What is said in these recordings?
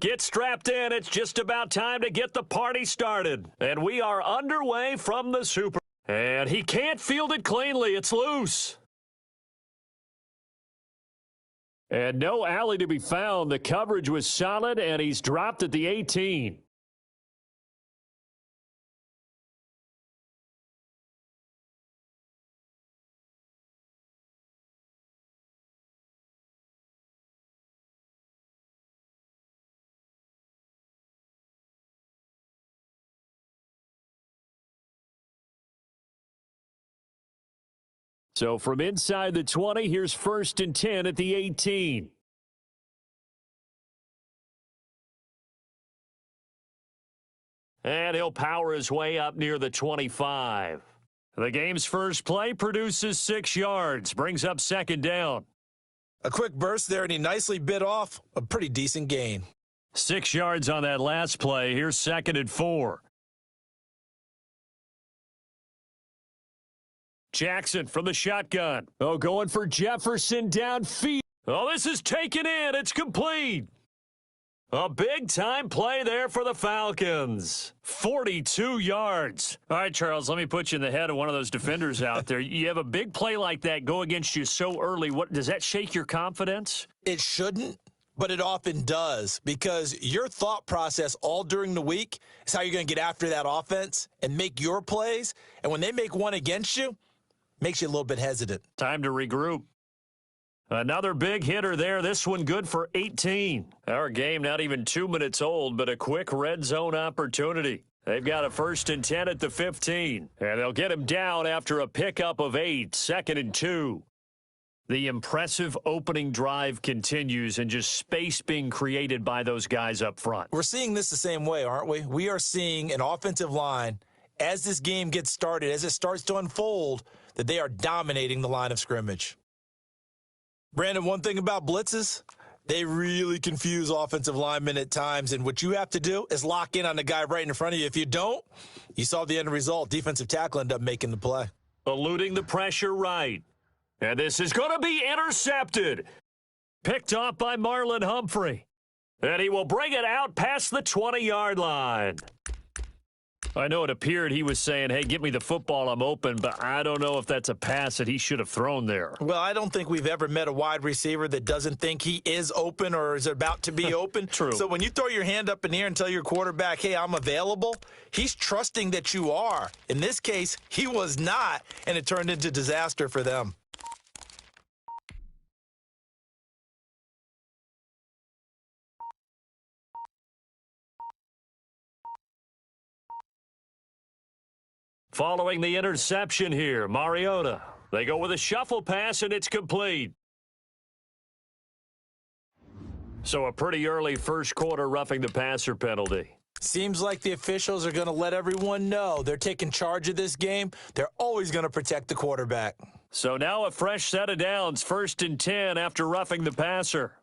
Get strapped in. It's just about time to get the party started. And we are underway from the Super. And he can't field it cleanly. It's loose. And no alley to be found. The coverage was solid, and he's dropped at the 18. So from inside the 20, here's 1st and 10 at the 18. And he'll power his way up near the 25. The game's first play produces 6 yards, brings up 2nd down. A quick burst there, and he nicely bit off a pretty decent gain. 6 yards on that last play. Here's 2nd and 4. Jackson from the shotgun. Oh, going for Jefferson downfield. Oh, this is taken in. It's complete. A big-time play there for the Falcons. 42 yards. All right, Charles, let me put you in the head of one of those defenders out there. You have a big play like that go against you so early. What does that shake your confidence? It shouldn't, but it often does, because your thought process all during the week is how you're going to get after that offense and make your plays. And when they make one against you, makes you a little bit hesitant. Time to regroup. Another big hitter there. This one good for 18. Our game not even 2 minutes old, but a quick red zone opportunity. They've got a 1st and 10 at the 15. And they'll get him down after a pickup of 8. 2nd and 2. The impressive opening drive continues, and just space being created by those guys up front. We're seeing this the same way, aren't we? We are seeing an offensive line, as this game gets started, as it starts to unfold, that they are dominating the line of scrimmage. Brandon, one thing about blitzes, they really confuse offensive linemen at times, and what you have to do is lock in on the guy right in front of you. If you don't, you saw the end result. Defensive tackle ended up making the play. Eluding the pressure right. And this is going to be intercepted. Picked off by Marlon Humphrey. And he will bring it out past the 20-yard line. I know it appeared he was saying, hey, give me the football, I'm open, but I don't know if that's a pass that he should have thrown there. Well, I don't think we've ever met a wide receiver that doesn't think he is open or is about to be open. True. So when you throw your hand up in the air and tell your quarterback, hey, I'm available, he's trusting that you are. In this case, he was not, and it turned into disaster for them. Following the interception here, Mariota. They go with a shuffle pass, and it's complete. So a pretty early first quarter roughing the passer penalty. Seems like the officials are going to let everyone know they're taking charge of this game. They're always going to protect the quarterback. So now a fresh set of downs, 1st and 10 after roughing the passer.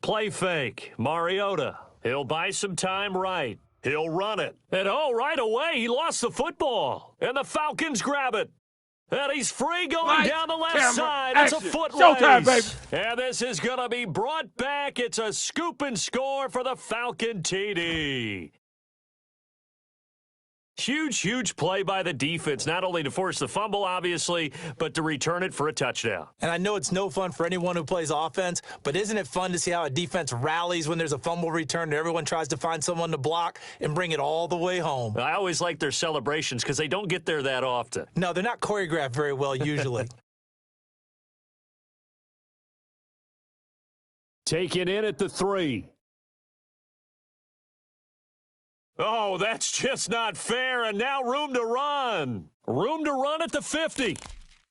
Play fake, Mariota. He'll buy some time right. He'll run it. And right away, he lost the football. And the Falcons grab it. And he's free going down the left side. It's a foot Showtime, race. baby. And this is going to be brought back. It's a scoop and score for the Falcon TD. Huge play by the defense, not only to force the fumble, obviously, but to return it for a touchdown. And I know it's no fun for anyone who plays offense, but isn't it fun to see how a defense rallies when there's a fumble return and everyone tries to find someone to block and bring it all the way home? I always like their celebrations because they don't get there that often. No, they're not choreographed very well usually. Taken in at the 3. Oh, that's just not fair, and now room to run. Room to run at the 50.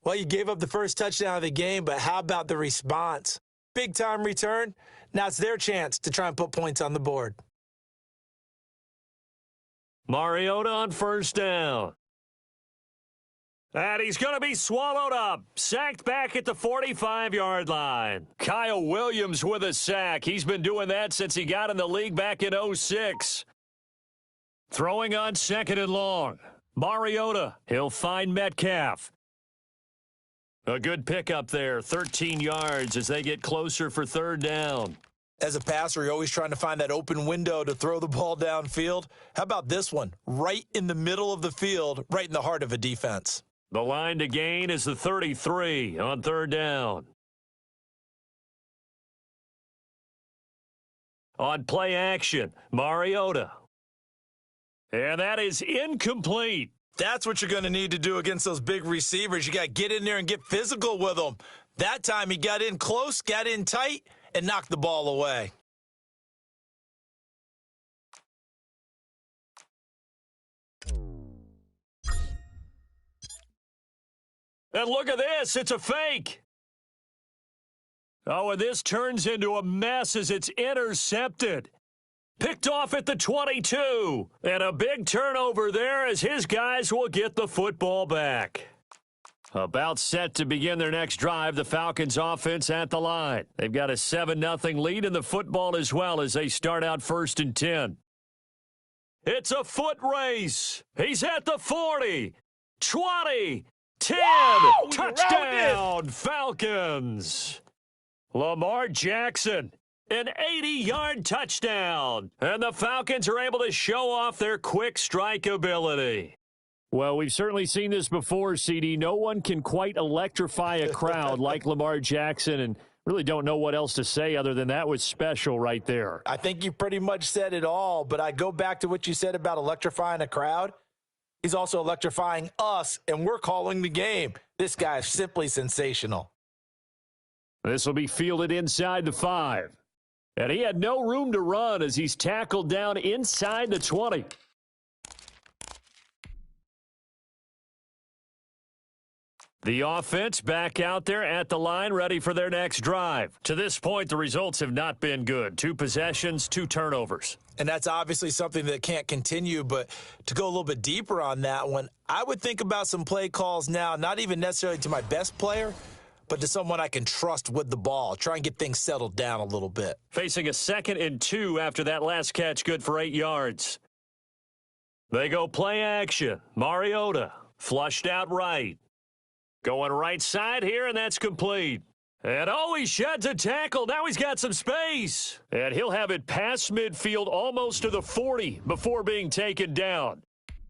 Well, you gave up the first touchdown of the game, but how about the response? Big-time return. Now it's their chance to try and put points on the board. Mariota on 1st down. And he's going to be swallowed up. Sacked back at the 45-yard line. Kyle Williams with a sack. He's been doing that since he got in the league back in 2006. Throwing on 2nd and long. Mariota. He'll find Metcalf. A good pickup there. 13 yards as they get closer for 3rd down. As a passer, you're always trying to find that open window to throw the ball downfield. How about this one? Right in the middle of the field, right in the heart of a defense. The line to gain is the 33 on third down. On play action, Mariota. And that is incomplete. That's what you're going to need to do against those big receivers. You got to get in there and get physical with them. That time he got in close, got in tight, and knocked the ball away. And look at this. It's a fake. Oh, and this turns into a mess as it's intercepted. Picked off at the 22. And a big turnover there as his guys will get the football back. About set to begin their next drive, the Falcons offense at the line. They've got a 7-0 lead in the football as well as they start out 1st and 10. It's a foot race. He's at the 40, 20, 10. Whoa, Touchdown, Falcons. Lamar Jackson, an 80-yard touchdown. And the Falcons are able to show off their quick strike ability. Well, we've certainly seen this before, CD. No one can quite electrify a crowd like Lamar Jackson, and really don't know what else to say other than that was special right there. I think you pretty much said it all, but I go back to what you said about electrifying a crowd. He's also electrifying us, and we're calling the game. This guy is simply sensational. This will be fielded inside the 5. And he had no room to run as he's tackled down inside the 20. The offense back out there at the line, ready for their next drive. To this point, the results have not been good. 2 possessions, 2 turnovers. And that's obviously something that can't continue, but to go a little bit deeper on that one, I would think about some play calls now, not even necessarily to my best player, but to someone I can trust with the ball. Try and get things settled down a little bit. Facing a 2nd and 2 after that last catch, good for 8 yards. They go play action. Mariota, flushed out right. Going right side here, and that's complete. And oh, he sheds a tackle. Now he's got some space. And he'll have it past midfield almost to the 40 before being taken down.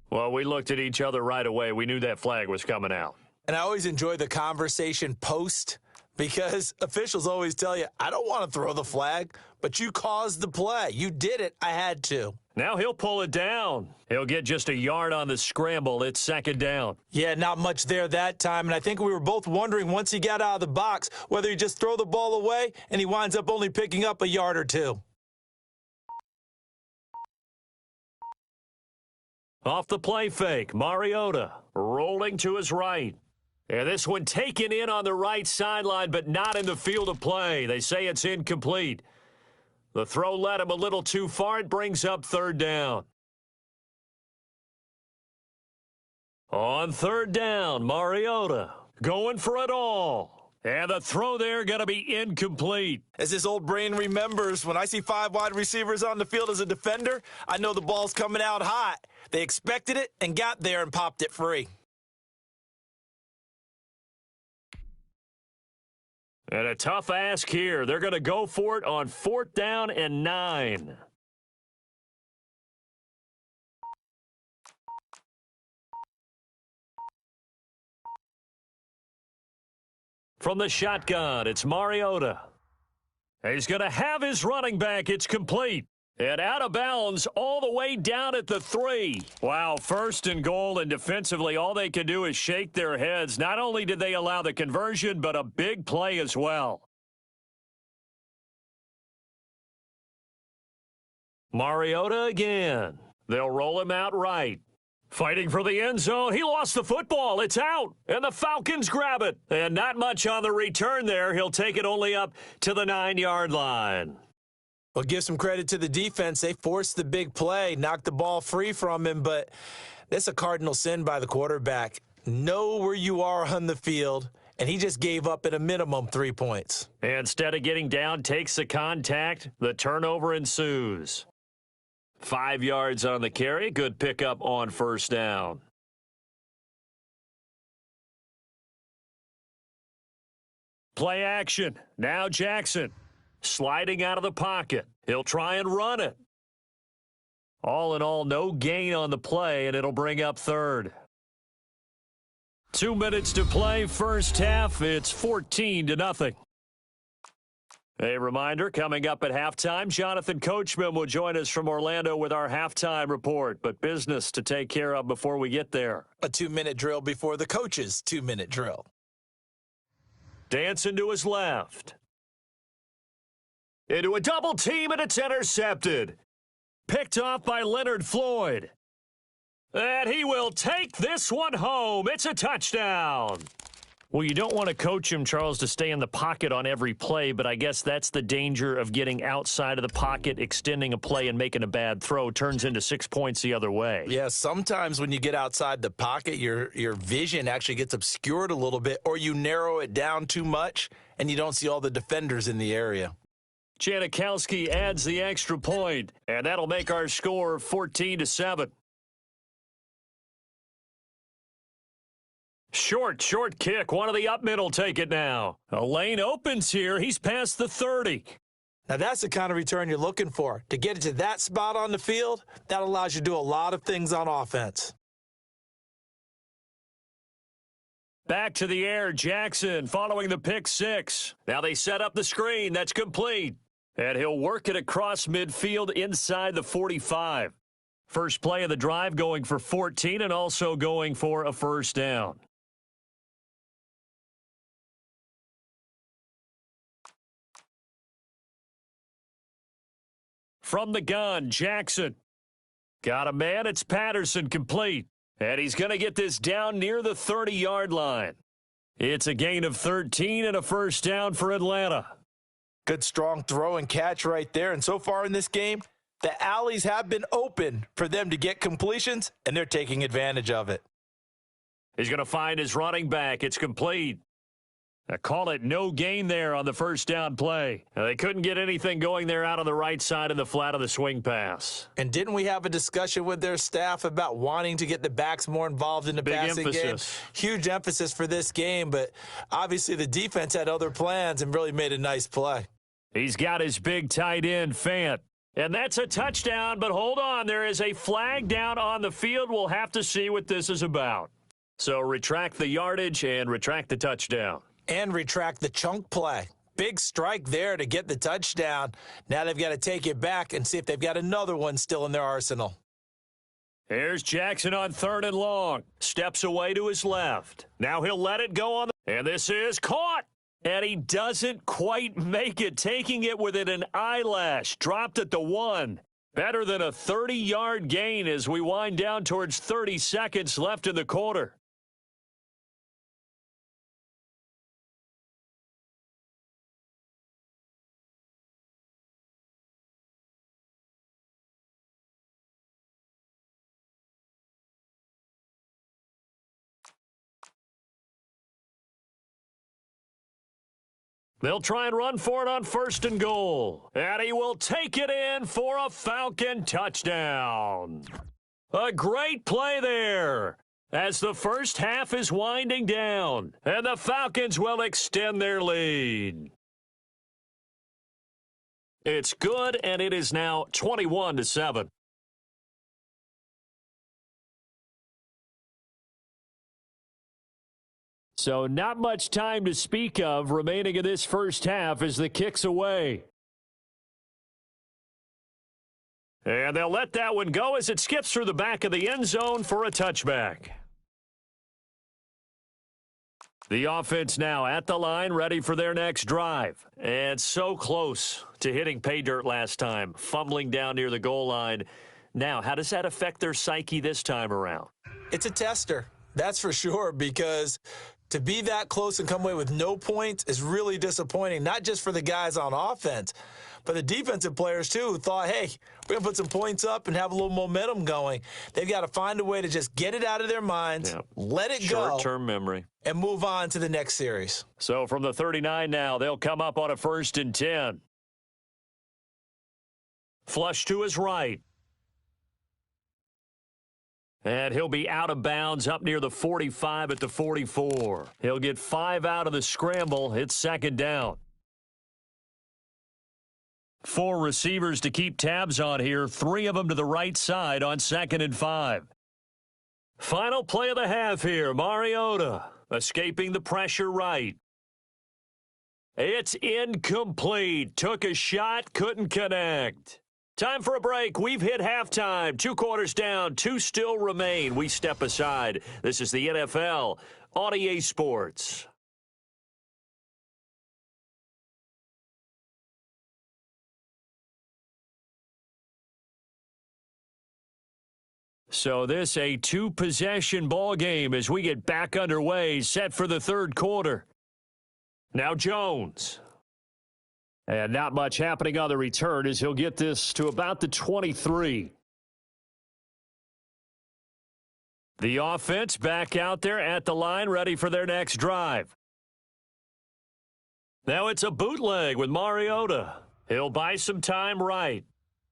Well, we looked at each other right away. We knew that flag was coming out. And I always enjoy the conversation post because officials always tell you, I don't want to throw the flag, but you caused the play. You did it. I had to. Now he'll pull it down. He'll get just a yard on the scramble. It's 2nd down. Yeah, not much there that time. And I think we were both wondering once he got out of the box whether he just throw the ball away and he winds up only picking up a yard or 2. Off the play fake, Mariota rolling to his right. And this one taken in on the right sideline, but not in the field of play. They say it's incomplete. The throw led him a little too far. It brings up 3rd down. On 3rd down, Mariota going for it all. And the throw there going to be incomplete. As his old brain remembers, when I see 5 wide receivers on the field as a defender, I know the ball's coming out hot. They expected it and got there and popped it free. And a tough ask here. They're going to go for it on 4th down and 9. From the shotgun, it's Mariota. He's going to have his running back. It's complete. And out of bounds all the way down at the 3. Wow, 1st and goal, and defensively all they can do is shake their heads. Not only did they allow the conversion, but a big play as well. Mariota again. They'll roll him out right. Fighting for the end zone. He lost the football. It's out. And the Falcons grab it. And not much on the return there. He'll take it only up to the 9-yard line. Well, give some credit to the defense. They forced the big play, knocked the ball free from him, but that's a cardinal sin by the quarterback. Know where you are on the field, and he just gave up at a minimum 3 points. Instead of getting down, takes the contact. The turnover ensues. 5 yards on the carry. Good pickup on 1st down. Play action. Now Jackson. sliding out of the pocket. He'll try and run it. All in all, no gain on the play, and it'll bring up third. 2 minutes to play, first half. It's 14-0. A reminder, coming up at halftime, Jonathan Coachman will join us from Orlando with our halftime report, but business to take care of before we get there. A 2-minute drill before the coach's 2-minute drill. Dancing to his left. Into a double team, and it's intercepted. Picked off by Leonard Floyd. And he will take this one home. It's a touchdown. Well, you don't want to coach him, Charles, to stay in the pocket on every play, but I guess that's the danger of getting outside of the pocket, extending a play, and making a bad throw. Turns into 6 points the other way. Yeah, sometimes when you get outside the pocket, your vision actually gets obscured a little bit, or you narrow it down too much, and you don't see all the defenders in the area. Janikowski adds the extra point, and that'll make our score 14-7. Short kick. One of the up middle take it now. A lane opens here. He's past the 30. Now, that's the kind of return you're looking for. To get it to that spot on the field, that allows you to do a lot of things on offense. Back to the air, Jackson following the pick six. Now they set up the screen. That's complete. And he'll work it across midfield inside the 45. First play of the drive going for 14 and also going for a first down. From the gun, Jackson. Got a man, it's Patterson, complete. And he's going to get this down near the 30-yard line. It's a gain of 13 and a first down for Atlanta. Good strong throw and catch right there. And so far in this game, the alleys have been open for them to get completions, and they're taking advantage of it. He's going to find his running back. It's complete. I call it no gain there on the first down play. Now, they couldn't get anything going there out on the right side of the flat of the swing pass. And didn't we have a discussion with their staff about wanting to get the backs more involved in the passing game? Huge emphasis for this game, but obviously the defense had other plans and really made a nice play. He's got his big tight end, Fant. And that's a touchdown, but hold on. There is a flag down on the field. We'll have to see what this is about. So retract the yardage and retract the touchdown. And retract the chunk play. Big strike there to get the touchdown. Now they've got to take it back and see if they've got another one still in their arsenal. Here's Jackson on 3rd and long. Steps away to his left. Now he'll let it go on. And this is caught. And he doesn't quite make it, taking it within an eyelash. Dropped at the 1. Better than a 30-yard gain as we wind down towards 30 seconds left in the quarter. They'll try and run for it on 1st and goal. And he will take it in for a Falcon touchdown. A great play there as the first half is winding down. And the Falcons will extend their lead. It's good, and it is now 21-7. So not much time to speak of remaining in this first half as the kick's away. And they'll let that one go as it skips through the back of the end zone for a touchback. The offense now at the line, ready for their next drive. And so close to hitting pay dirt last time, fumbling down near the goal line. Now, how does that affect their psyche this time around? It's a tester, that's for sure, because to be that close and come away with no points is really disappointing, not just for the guys on offense, but the defensive players, too, who thought, hey, we're going to put some points up and have a little momentum going. They've got to find a way to just get it out of their minds, let it go. Short-term memory. And move on to the next series. So from the 39 now, they'll come up on a 1st and 10. Flush to his right. And he'll be out of bounds up near the 45 at the 44. He'll get 5 out of the scramble. It's 2nd down. 4 receivers to keep tabs on here, 3 of them to the right side on 2nd and 5. Final play of the half here, Mariota escaping the pressure right. It's incomplete. Took a shot, couldn't connect. Time for a break. We've hit halftime. 2 quarters down, 2 still remain. We step aside. This is the NFL on EA Sports. So this a 2-possession ball game as we get back underway, set for the 3rd quarter. Now Jones. And not much happening on the return as he'll get this to about the 23. The offense back out there at the line, ready for their next drive. Now it's a bootleg with Mariota. He'll buy some time right.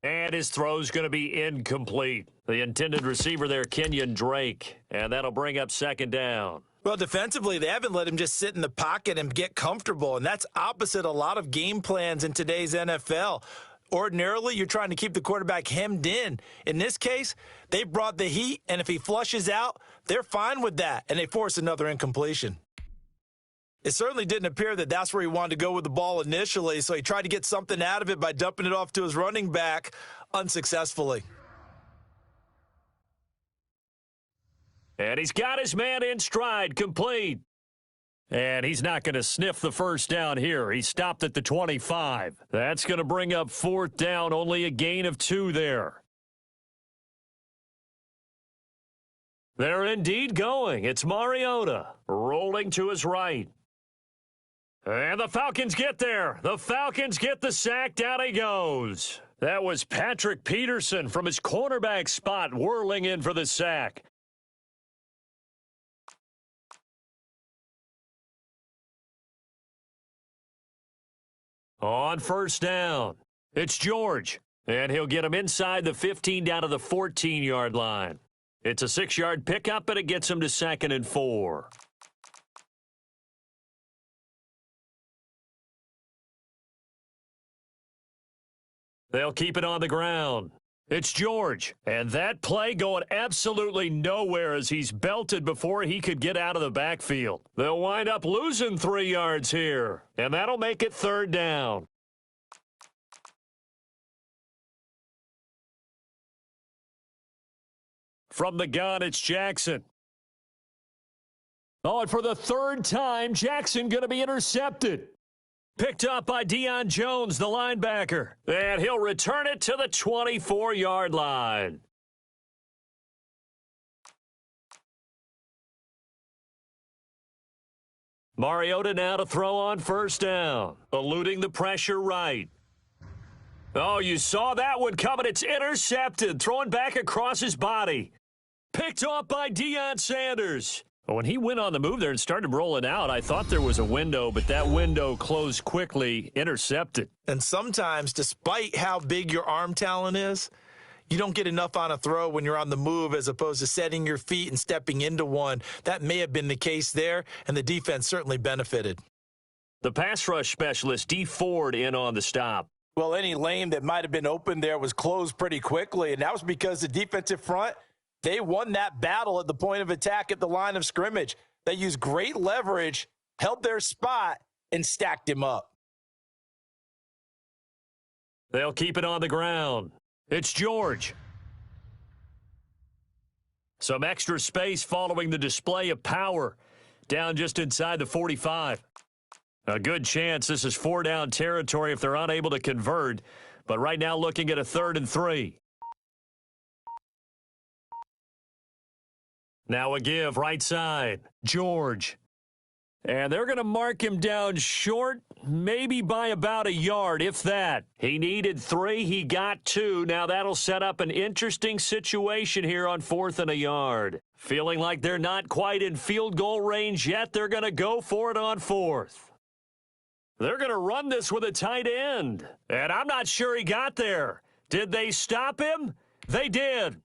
And his throw's going to be incomplete. The intended receiver there, Kenyon Drake. And that'll bring up 2nd down. Well, defensively, they haven't let him just sit in the pocket and get comfortable, and that's opposite a lot of game plans in today's NFL. Ordinarily, you're trying to keep the quarterback hemmed in. In this case, they brought the heat, and if he flushes out, they're fine with that, and they force another incompletion. It certainly didn't appear that that's where he wanted to go with the ball initially, so he tried to get something out of it by dumping it off to his running back unsuccessfully. And he's got his man in stride, complete. And he's not going to sniff the first down here. He stopped at the 25. That's going to bring up 4th down, only a gain of 2 there. They're indeed going. It's Mariota rolling to his right. And the Falcons get there. The Falcons get the sack. Down he goes. That was Patrick Peterson from his cornerback spot whirling in for the sack. On 1st down, it's George. And he'll get him inside the 15 down to the 14-yard line. It's a 6-yard pickup, and it gets him to 2nd and 4. They'll keep it on the ground. It's George, and that play going absolutely nowhere as he's belted before he could get out of the backfield. They'll wind up losing 3 yards here, and that'll make it 3rd down. From the gun, it's Jackson. Oh, and for the 3rd time, Jackson going to be intercepted. Picked up by Deion Jones, the linebacker. And he'll return it to the 24-yard line. Mariota now to throw on 1st down. Eluding the pressure right. Oh, you saw that one coming. It's intercepted. Throwing back across his body. Picked off by Deion Sanders. When he went on the move there and started rolling out, I thought there was a window, but that window closed quickly, intercepted. And sometimes, despite how big your arm talent is, you don't get enough on a throw when you're on the move as opposed to setting your feet and stepping into one. That may have been the case there, and the defense certainly benefited. The pass rush specialist, D. Ford, in on the stop. Well, any lane that might have been open there was closed pretty quickly, and that was because the defensive front, they won that battle at the point of attack at the line of scrimmage. They used great leverage, held their spot, and stacked him up. They'll keep it on the ground. It's George. Some extra space following the display of power. Down just inside the 45. A good chance this is 4-down territory if they're unable to convert. But right now looking at a 3rd and 3. Now a give, right side. George. And they're going to mark him down short, maybe by about a yard, if that. He needed 3, he got 2. Now that'll set up an interesting situation here on 4th and a yard. Feeling like they're not quite in field goal range yet, they're going to go for it on 4th. They're going to run this with a tight end. And I'm not sure he got there. Did they stop him? They did.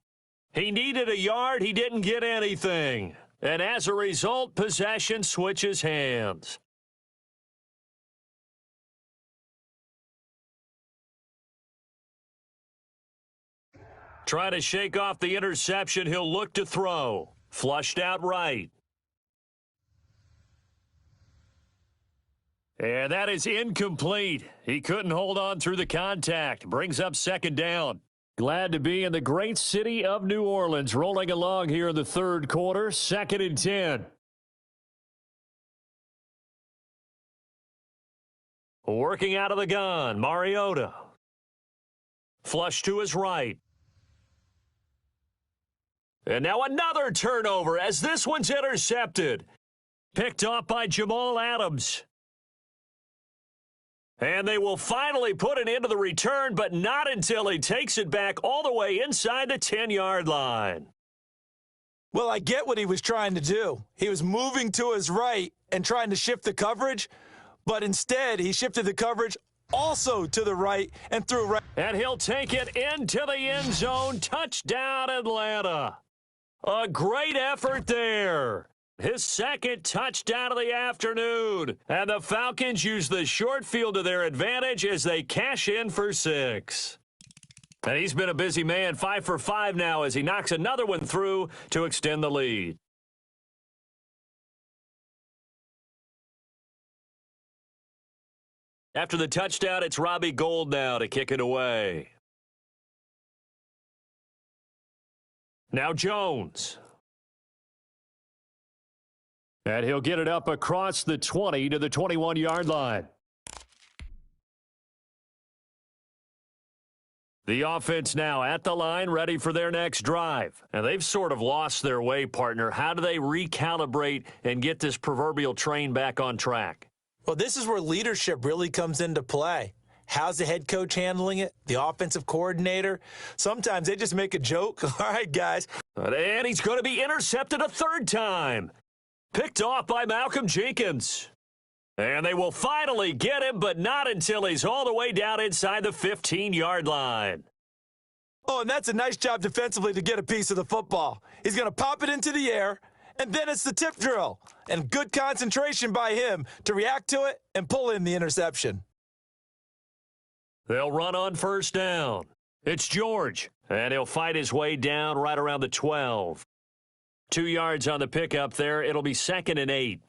He needed a yard. He didn't get anything. And as a result, possession switches hands. Trying to shake off the interception, he'll look to throw. Flushed out right. And that is incomplete. He couldn't hold on through the contact. Brings up second down. Glad to be in the great city of New Orleans. Rolling along here in the third quarter. 2nd and 10. Working out of the gun, Mariota. Flush to his right. And now another turnover as this one's intercepted. Picked off by Jamal Adams. And they will finally put it into the return, but not until he takes it back all the way inside the 10-yard line. Well, I get what he was trying to do. He was moving to his right and trying to shift the coverage, but instead he shifted the coverage also to the right and threw right. And he'll take it into the end zone. Touchdown, Atlanta. A great effort there. His second touchdown of the afternoon. And the Falcons use the short field to their advantage as they cash in for 6. And he's been a busy man, 5 for 5 now as he knocks another one through to extend the lead. After the touchdown, it's Robbie Gould now to kick it away. Now Jones. And he'll get it up across the 20 to the 21-yard line. The offense now at the line, ready for their next drive. And they've sort of lost their way, partner. How do they recalibrate and get this proverbial train back on track? Well, this is where leadership really comes into play. How's the head coach handling it? The offensive coordinator? Sometimes they just make a joke. All right, guys. And he's going to be intercepted a third time. Picked off by Malcolm Jenkins. And they will finally get him, but not until he's all the way down inside the 15-yard line. Oh, and that's a nice job defensively to get a piece of the football. He's going to pop it into the air, and then it's the tip drill. And good concentration by him to react to it and pull in the interception. They'll run on first down. It's George, and he'll fight his way down right around the 12. 2 yards on the pickup there. It'll be 2nd and 8.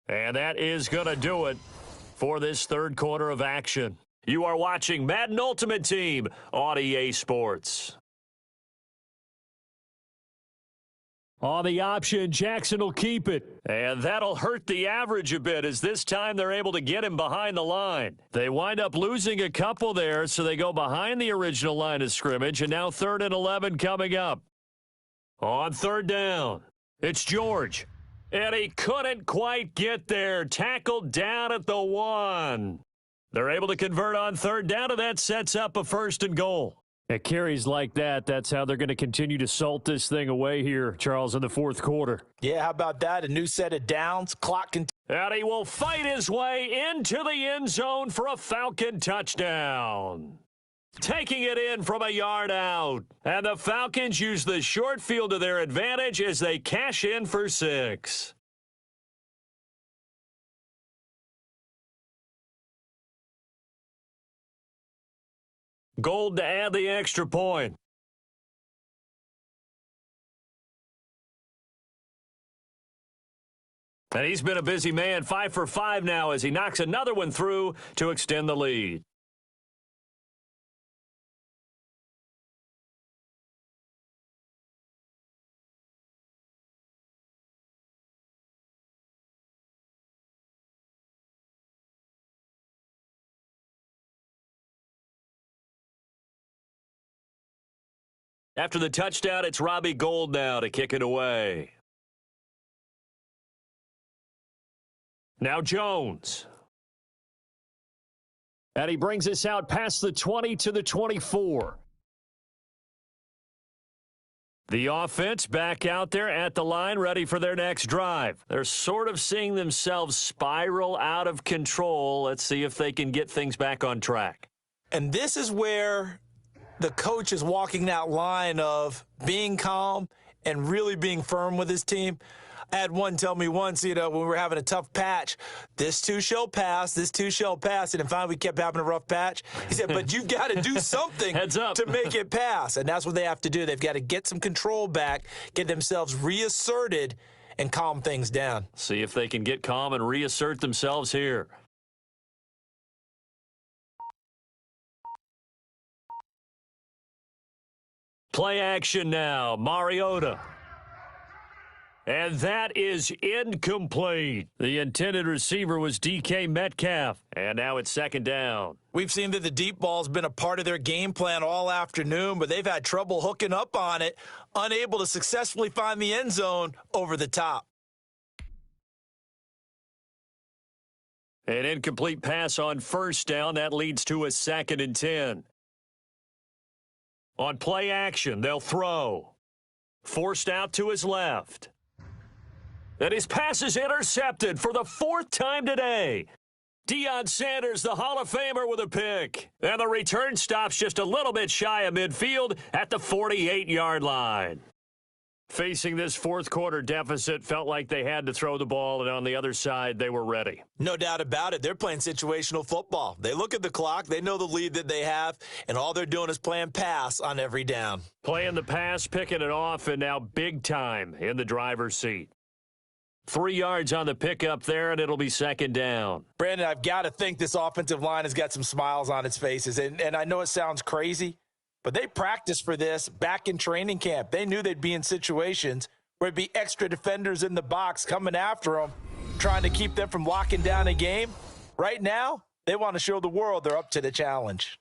And that is going to do it for this third quarter of action. You are watching Madden Ultimate Team on EA Sports. On the option, Jackson will keep it. And that'll hurt the average a bit as this time they're able to get him behind the line. They wind up losing a couple there, so they go behind the original line of scrimmage, and now 3rd and 11 coming up. On third down, it's George. And he couldn't quite get there. Tackled down at the 1. They're able to convert on third down, and that sets up a 1st and goal. At carries like that, that's how they're going to continue to salt this thing away here, Charles, in the fourth quarter. Yeah, how about that? A new set of downs. Clock can. And he will fight his way into the end zone for a Falcon touchdown. Taking it in from a yard out. And the Falcons use the short field to their advantage as they cash in for 6. Gould to add the extra point. And he's been a busy man, 5 for 5 now as he knocks another one through to extend the lead. After the touchdown, it's Robbie Gould now to kick it away. Now Jones. And he brings us out past the 20 to the 24. The offense back out there at the line, ready for their next drive. They're sort of seeing themselves spiral out of control. Let's see if they can get things back on track. And this is where the coach is walking that line of being calm and really being firm with his team. I had one tell me once, when we were having a tough patch, this too shall pass, this too shall pass. And then finally we kept having a rough patch. He said, but you've got to do something Heads up. to make it pass. And that's what they have to do. They've got to get some control back, get themselves reasserted, and calm things down. See if they can get calm and reassert themselves here. Play action now, Mariota. And that is incomplete. The intended receiver was DK Metcalf, and now it's second down. We've seen that the deep ball's been a part of their game plan all afternoon, but they've had trouble hooking up on it, unable to successfully find the end zone over the top. An incomplete pass on first down. That leads to a 2nd and 10. On play action, they'll throw. Forced out to his left. And his pass is intercepted for the 4th time today. Deion Sanders, the Hall of Famer, with a pick. And the return stops just a little bit shy of midfield at the 48-yard line. Facing this fourth quarter deficit, felt like they had to throw the ball, and on the other side, they were ready. No doubt about it. They're playing situational football. They look at the clock, they know the lead that they have, and all they're doing is playing pass on every down. Playing the pass, picking it off, and now big time in the driver's seat. 3 yards on the pickup there, and it'll be second down. Brandon, I've got to think this offensive line has got some smiles on its faces, and I know it sounds crazy, but they practiced for this back in training camp. They knew they'd be in situations where it'd be extra defenders in the box coming after them, trying to keep them from locking down a game. Right now, they want to show the world they're up to the challenge.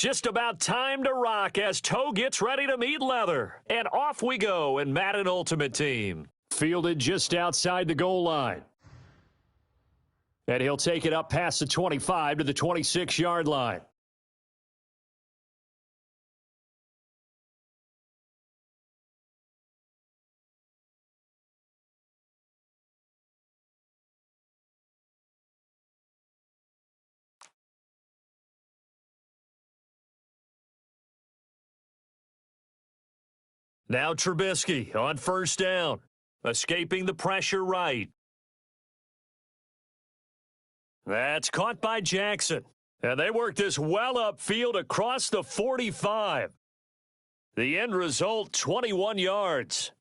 Just about time to rock as toe gets ready to meet leather. And off we go in Madden Ultimate Team. Fielded just outside the goal line. And he'll take it up past the 25 to the 26-yard line. Now Trubisky on first down. Escaping the pressure right. That's caught by Jackson. And they work this well upfield across the 45. The end result, 21 yards.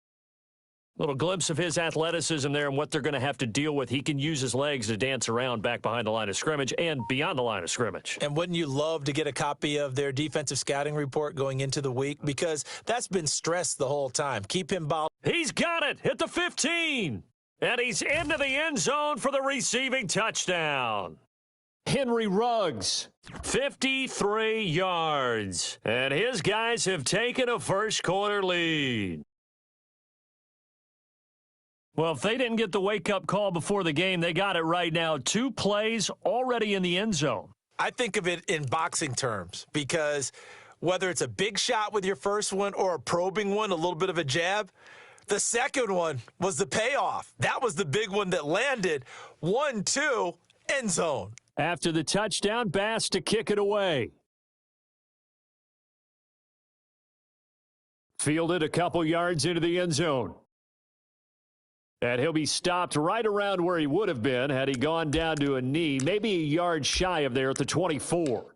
Little glimpse of his athleticism there and what they're going to have to deal with. He can use his legs to dance around back behind the line of scrimmage and beyond the line of scrimmage. And wouldn't you love to get a copy of their defensive scouting report going into the week? Because that's been stressed the whole time. Keep him ball. He's got it at the 15. And he's into the end zone for the receiving touchdown. Henry Ruggs, 53 yards. And his guys have taken a first quarter lead. Well, if they didn't get the wake-up call before the game, they got it right now. 2 plays already in the end zone. I think of it in boxing terms because whether it's a big shot with your first one or a probing one, a little bit of a jab, the second one was the payoff. That was the big one that landed. 1-2, end zone. After the touchdown, Bass to kick it away. Fielded a couple yards into the end zone. And he'll be stopped right around where he would have been had he gone down to a knee, maybe a yard shy of there at the 24.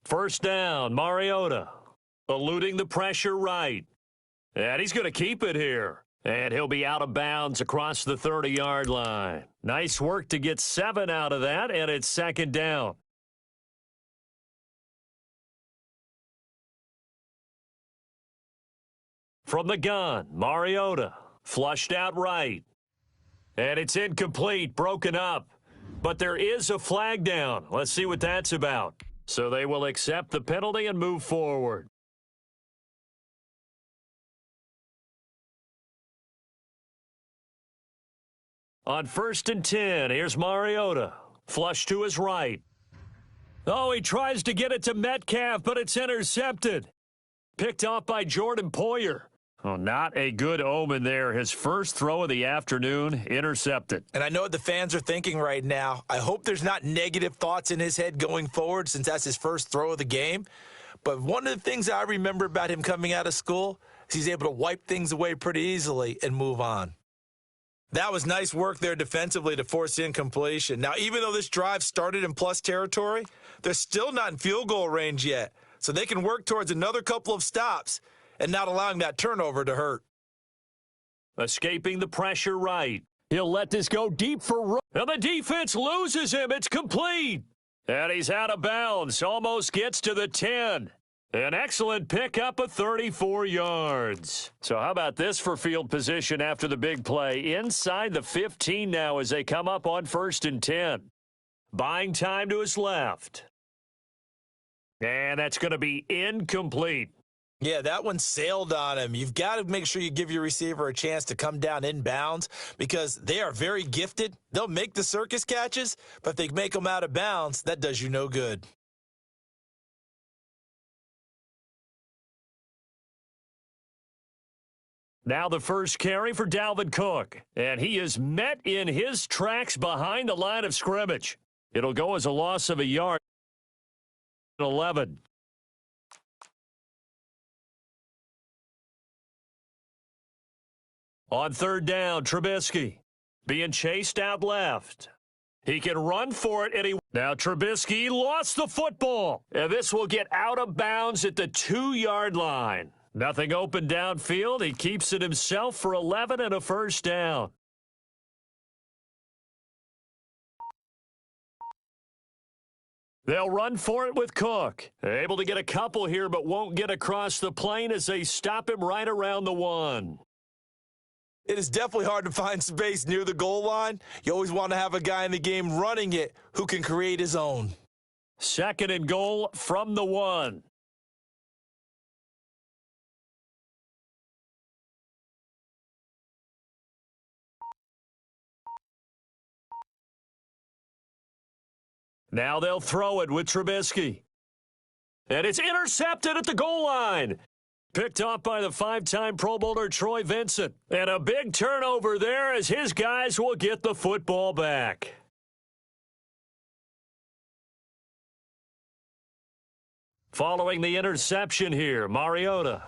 First down, Mariota, eluding the pressure right. And he's going to keep it here. And he'll be out of bounds across the 30-yard line. Nice work to get 7 out of that, and it's second down. From the gun, Mariota, flushed out right. And it's incomplete, broken up. But there is a flag down. Let's see what that's about. So they will accept the penalty and move forward. On 1st and 10, here's Mariota. Flush to his right. Oh, he tries to get it to Metcalf, but it's intercepted. Picked off by Jordan Poyer. Oh, not a good omen there. His first throw of the afternoon, intercepted. And I know what the fans are thinking right now. I hope there's not negative thoughts in his head going forward since that's his first throw of the game. But one of the things I remember about him coming out of school is he's able to wipe things away pretty easily and move on. That was nice work there defensively to force incompletion. Now, even though this drive started in plus territory, they're still not in field goal range yet. So they can work towards another couple of stops and not allowing that turnover to hurt. Escaping the pressure right. He'll let this go deep for... And the defense loses him. It's complete. And he's out of bounds. Almost gets to the 10. An excellent pickup of 34 yards. So how about this for field position after the big play? Inside the 15 now as they come up on 1st and 10. Buying time to his left. And that's going to be incomplete. Yeah, that one sailed on him. You've got to make sure you give your receiver a chance to come down inbounds because they are very gifted. They'll make the circus catches, but if they make them out of bounds, that does you no good. Now the first carry for Dalvin Cook, and he is met in his tracks behind the line of scrimmage. It'll go as a loss of a yard. 11. On 3rd down, Trubisky being chased out left. He can run for it, and now Trubisky lost the football, and this will get out of bounds at the 2-yard line. Nothing open downfield. He keeps it himself for 11 and a first down. They'll run for it with Cook. Able to get a couple here, but won't get across the plane as they stop him right around the 1. It is definitely hard to find space near the goal line. You always want to have a guy in the game running it who can create his own. 2nd and goal from the 1. Now they'll throw it with Trubisky. And it's intercepted at the goal line. Picked off by the 5-time Pro Bowler Troy Vincent. And a big turnover there as his guys will get the football back. Following the interception here, Mariota.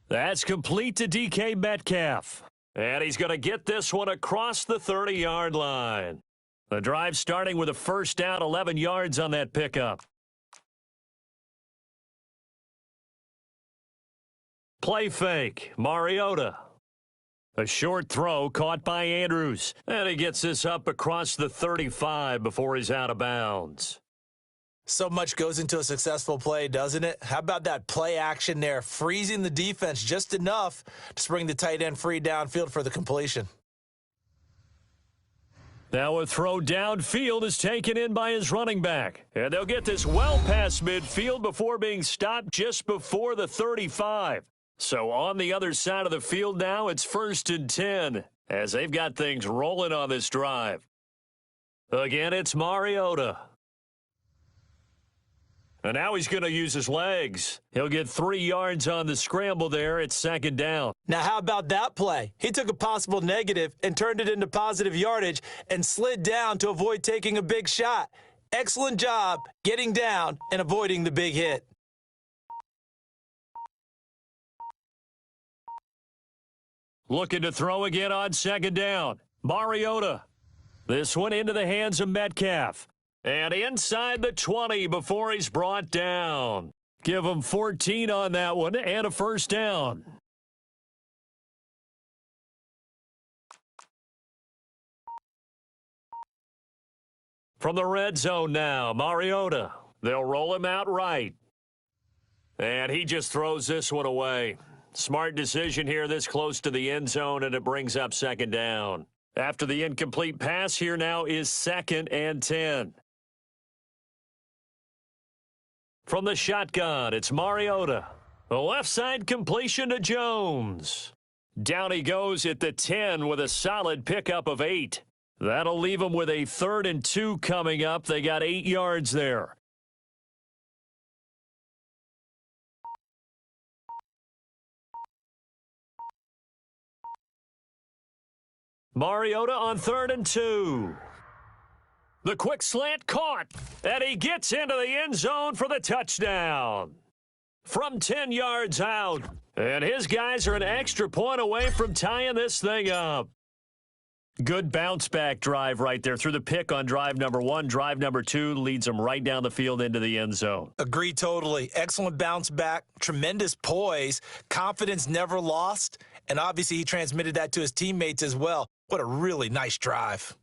That's complete to DK Metcalf. And he's going to get this one across the 30-yard line. The drive starting with a first down, 11 yards on that pickup. Play fake, Mariota. A short throw caught by Andrews. And he gets this up across the 35 before he's out of bounds. So much goes into a successful play, doesn't it? How about that play action there, freezing the defense just enough to bring the tight end free downfield for the completion. Now a throw downfield is taken in by his running back. And they'll get this well past midfield before being stopped just before the 35. So on the other side of the field now, it's 1st and 10 as they've got things rolling on this drive. Again, it's Mariota. And now he's going to use his legs. He'll get 3 yards on the scramble there. It's 2nd down. Now, how about that play? He took a possible negative and turned it into positive yardage and slid down to avoid taking a big shot. Excellent job getting down and avoiding the big hit. Looking to throw again on 2nd down. Mariota. This one into the hands of Metcalf. And inside the 20 before he's brought down. Give him 14 on that one and a first down. From the red zone now, Mariota. They'll roll him out right. And he just throws this one away. Smart decision here this close to the end zone, and it brings up 2nd down. After the incomplete pass, here now is 2nd and 10. From the shotgun, it's Mariota. The left side completion to Jones. Down he goes at the 10 with a solid pickup of 8. That'll leave him with a 3rd and 2 coming up. They got 8 yards there. Mariota on 3rd and 2. The quick slant caught, and he gets into the end zone for the touchdown. From 10 yards out, and his guys are an extra point away from tying this thing up. Good bounce-back drive right there through the pick on drive number 1. Drive number 2 leads them right down the field into the end zone. Agree totally. Excellent bounce back, tremendous poise, confidence never lost, and obviously he transmitted that to his teammates as well. What a really nice drive.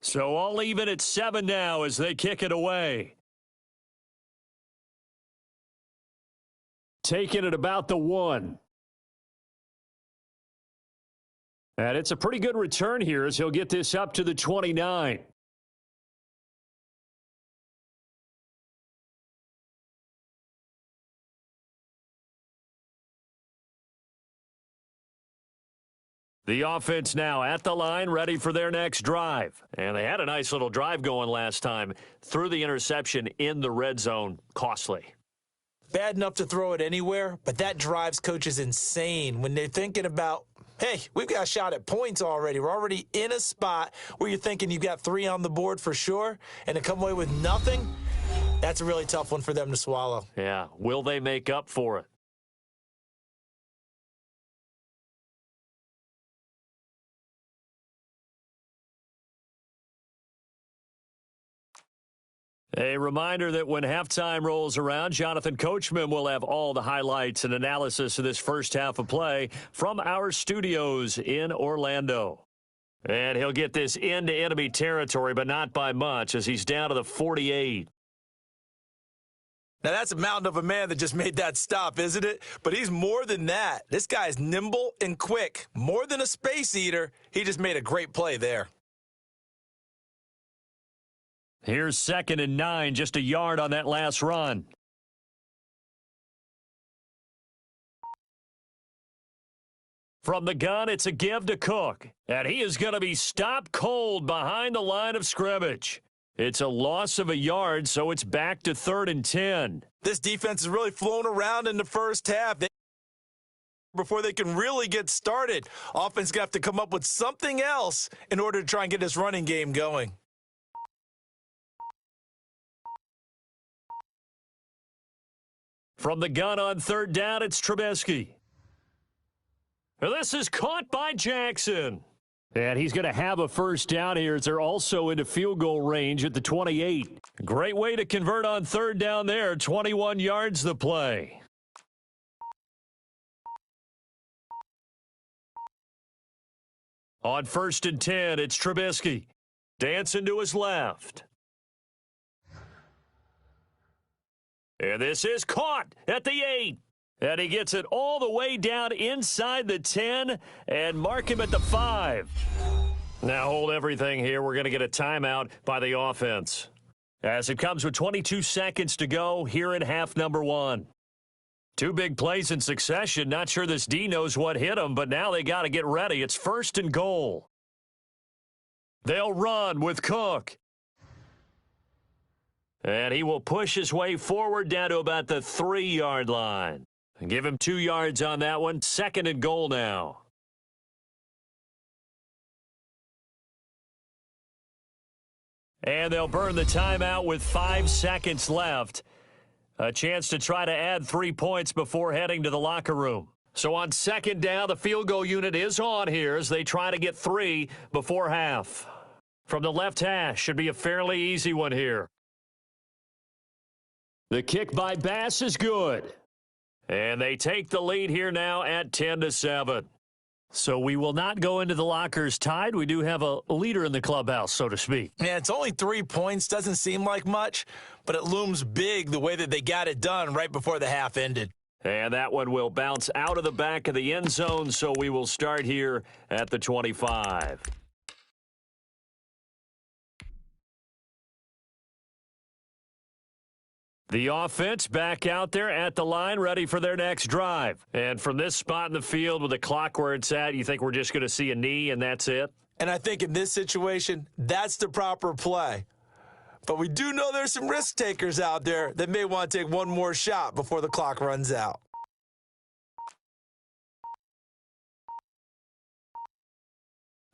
So all even at 7 now as they kick it away. Taking it about the 1. And it's a pretty good return here as he'll get this up to the 29. The offense now at the line, ready for their next drive. And they had a nice little drive going last time. Threw the interception in the red zone. Costly. Bad enough to throw it anywhere, but that drives coaches insane when they're thinking about hey, we've got a shot at points already. We're already in a spot where you're thinking you've got 3 on the board for sure, and to come away with nothing, that's a really tough one for them to swallow. Yeah, will they make up for it? A reminder that when halftime rolls around, Jonathan Coachman will have all the highlights and analysis of this first half of play from our studios in Orlando. And he'll get this into enemy territory, but not by much, as he's down to the 48. Now, that's a mountain of a man that just made that stop, isn't it? But he's more than that. This guy's nimble and quick. More than a space eater, he just made a great play there. Here's 2nd and 9, just a yard on that last run. From the gun, it's a give to Cook, and he is going to be stopped cold behind the line of scrimmage. It's a loss of a yard, so it's back to 3rd and 10. This defense is really flown around in the first half. Before they can really get started, offense going to have to come up with something else in order to try and get this running game going. From the gun on 3rd down, it's Trubisky. This is caught by Jackson. And he's going to have a first down here as they're also into field goal range at the 28. Great way to convert on 3rd down there. 21 yards the play. On 1st and 10, it's Trubisky. Dancing to his left. And this is caught at the 8. And he gets it all the way down inside the 10 and mark him at the 5. Now hold everything here. We're going to get a timeout by the offense. As it comes with 22 seconds to go here in half number 1. 2 big plays in succession. Not sure this D knows what hit him, but now they got to get ready. It's 1st and goal. They'll run with Cook. And he will push his way forward down to about the 3-yard line. Give him 2 yards on that one. 2nd and goal now. And they'll burn the timeout with 5 seconds left. A chance to try to add 3 points before heading to the locker room. So on 2nd down, the field goal unit is on here as they try to get 3 before half. From the left hash, should be a fairly easy one here. The kick by Bass is good. And they take the lead here now at 10-7. So we will not go into the lockers tied. We do have a leader in the clubhouse, so to speak. Yeah, it's only 3 points. Doesn't seem like much, but it looms big the way that they got it done right before the half ended. And that one will bounce out of the back of the end zone, so we will start here at the 25. The offense back out there at the line, ready for their next drive. And from this spot in the field with the clock where it's at, you think we're just going to see a knee and that's it? And I think in this situation, that's the proper play. But we do know there's some risk takers out there that may want to take one more shot before the clock runs out.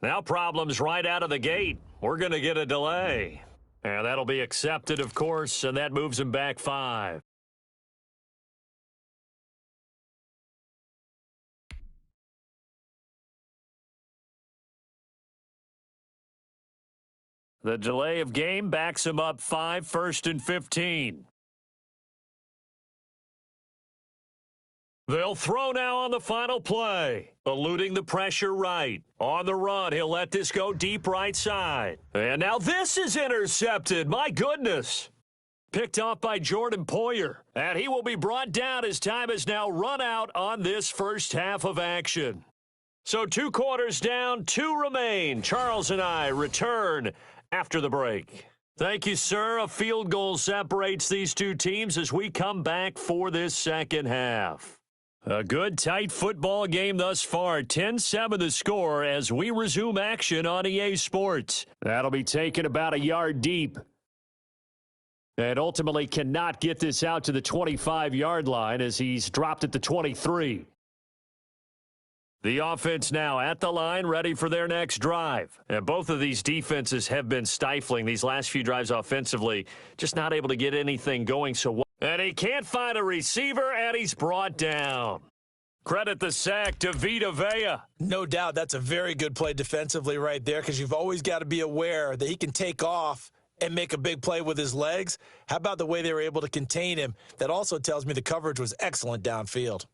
Now problems right out of the gate. We're going to get a delay. And that'll be accepted, of course, and that moves him back 5. The delay of game backs him up 5, 1st and 15. They'll throw now on the final play. Eluding the pressure right. On the run, he'll let this go deep right side. And now this is intercepted. My goodness. Picked off by Jordan Poyer. And he will be brought down as time has now run out on this first half of action. So 2 quarters down, 2 remain. Charles and I return after the break. Thank you, sir. A field goal separates these 2 teams as we come back for this second half. A good, tight football game thus far. 10-7 the score as we resume action on EA Sports. That'll be taken about a yard deep. And ultimately cannot get this out to the 25-yard line as he's dropped at the 23. The offense now at the line, ready for their next drive. And both of these defenses have been stifling these last few drives offensively, just not able to get anything going. And he can't find a receiver, and he's brought down. Credit the sack to Vita Vea. No doubt that's a very good play defensively right there, because you've always got to be aware that he can take off and make a big play with his legs. How about the way they were able to contain him? That also tells me the coverage was excellent downfield.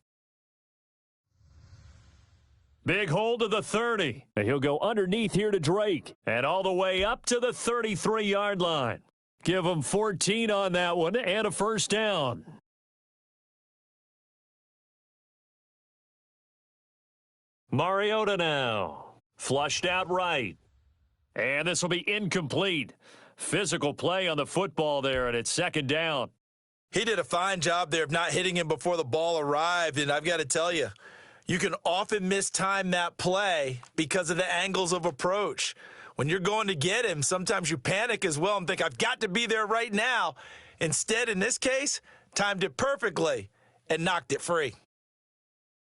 Big hold to the 30. And he'll go underneath here to Drake. And all the way up to the 33-yard line. Give him 14 on that one and a first down. Mariota now. Flushed out right. And this will be incomplete. Physical play on the football there, and it's second down. He did a fine job there of not hitting him before the ball arrived, and I've got to tell you, you can often mistime that play because of the angles of approach. When you're going to get him, sometimes you panic as well and think, I've got to be there right now. Instead, in this case, timed it perfectly and knocked it free.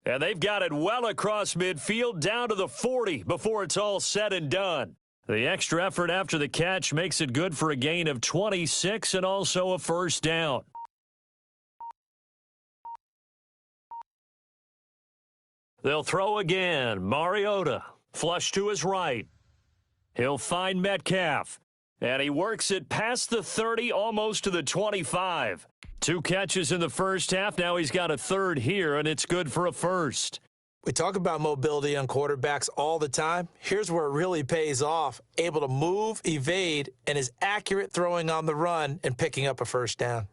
And they've got it well across midfield down to the 40 before it's all said and done. The extra effort after the catch makes it good for a gain of 26 and also a first down. They'll throw again. Mariota, flush to his right. He'll find Metcalf. And he works it past the 30, almost to the 25. 2 catches in the first half. Now he's got a third here, and it's good for a first. We talk about mobility on quarterbacks all the time. Here's where it really pays off. Able to move, evade, and is accurate throwing on the run and picking up a first down.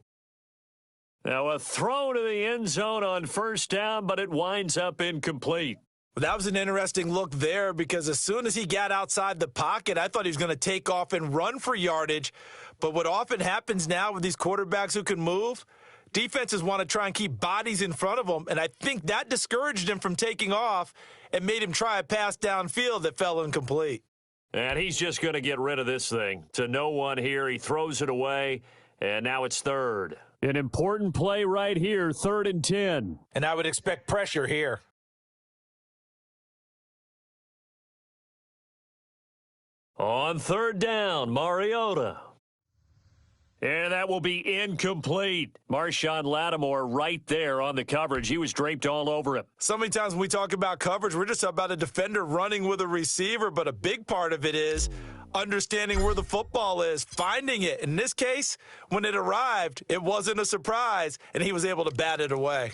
Now a throw to the end zone on first down, but it winds up incomplete. That was an interesting look there, because as soon as he got outside the pocket, I thought he was going to take off and run for yardage. But what often happens now with these quarterbacks who can move, defenses want to try and keep bodies in front of them, and I think that discouraged him from taking off and made him try a pass downfield that fell incomplete. And he's just going to get rid of this thing. To no one here. He throws it away, and now it's third. An important play right here, 3rd and 10. And I would expect pressure here. On 3rd down, Mariota. And that will be incomplete. Marshawn Lattimore right there on the coverage. He was draped all over him. So many times when we talk about coverage, we're just about a defender running with a receiver, but a big part of it is understanding where the football is, finding it. In this case, when it arrived, it wasn't a surprise, and he was able to bat it away.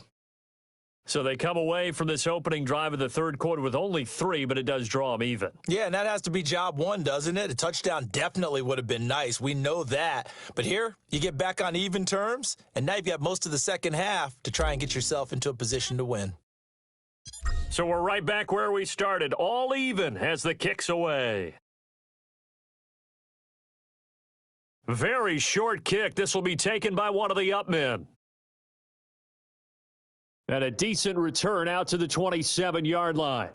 So they come away from this opening drive of the third quarter with only 3, but it does draw them even. Yeah, and that has to be job one, doesn't it? A touchdown definitely would have been nice. We know that. But here, you get back on even terms, and now you've got most of the second half to try and get yourself into a position to win. So we're right back where we started, all even as the kick's away. Very short kick. This will be taken by one of the up men. And a decent return out to the 27-yard line.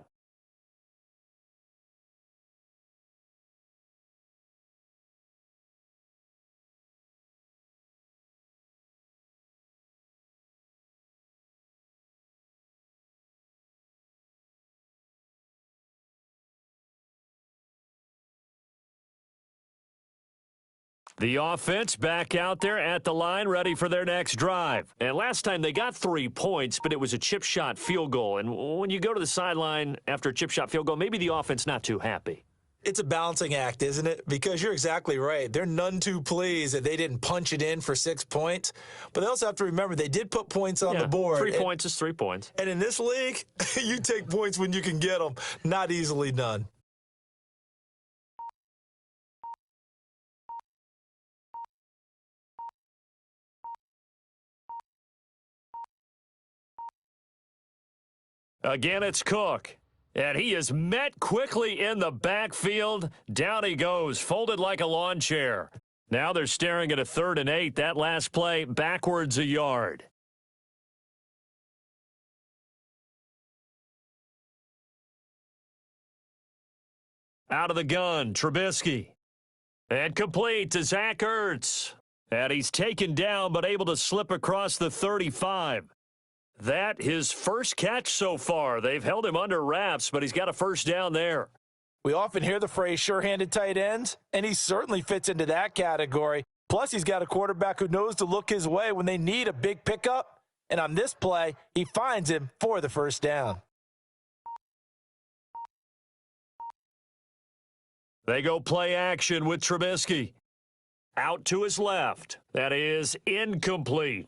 The offense back out there at the line, ready for their next drive. And last time they got 3 points, but it was a chip shot field goal. And when you go to the sideline after a chip shot field goal, maybe the offense not too happy. It's a balancing act, isn't it? Because you're exactly right. They're none too pleased that they didn't punch it in for 6 points. But they also have to remember they did put points on the board. 3 points is 3 points. And in this league, you take points when you can get them. Not easily done. Again, it's Cook. And he is met quickly in the backfield. Down he goes, folded like a lawn chair. Now they're staring at a 3rd and 8. That last play, backwards a yard. Out of the gun, Trubisky. And complete to Zach Ertz. And he's taken down but able to slip across the 35. That his first catch so far. They've held him under wraps, but he's got a first down there. We often hear the phrase sure-handed tight ends, and he certainly fits into that category. Plus, he's got a quarterback who knows to look his way when they need a big pickup. And on this play, he finds him for the first down. They go play action with Trubisky. Out to his left. That is incomplete.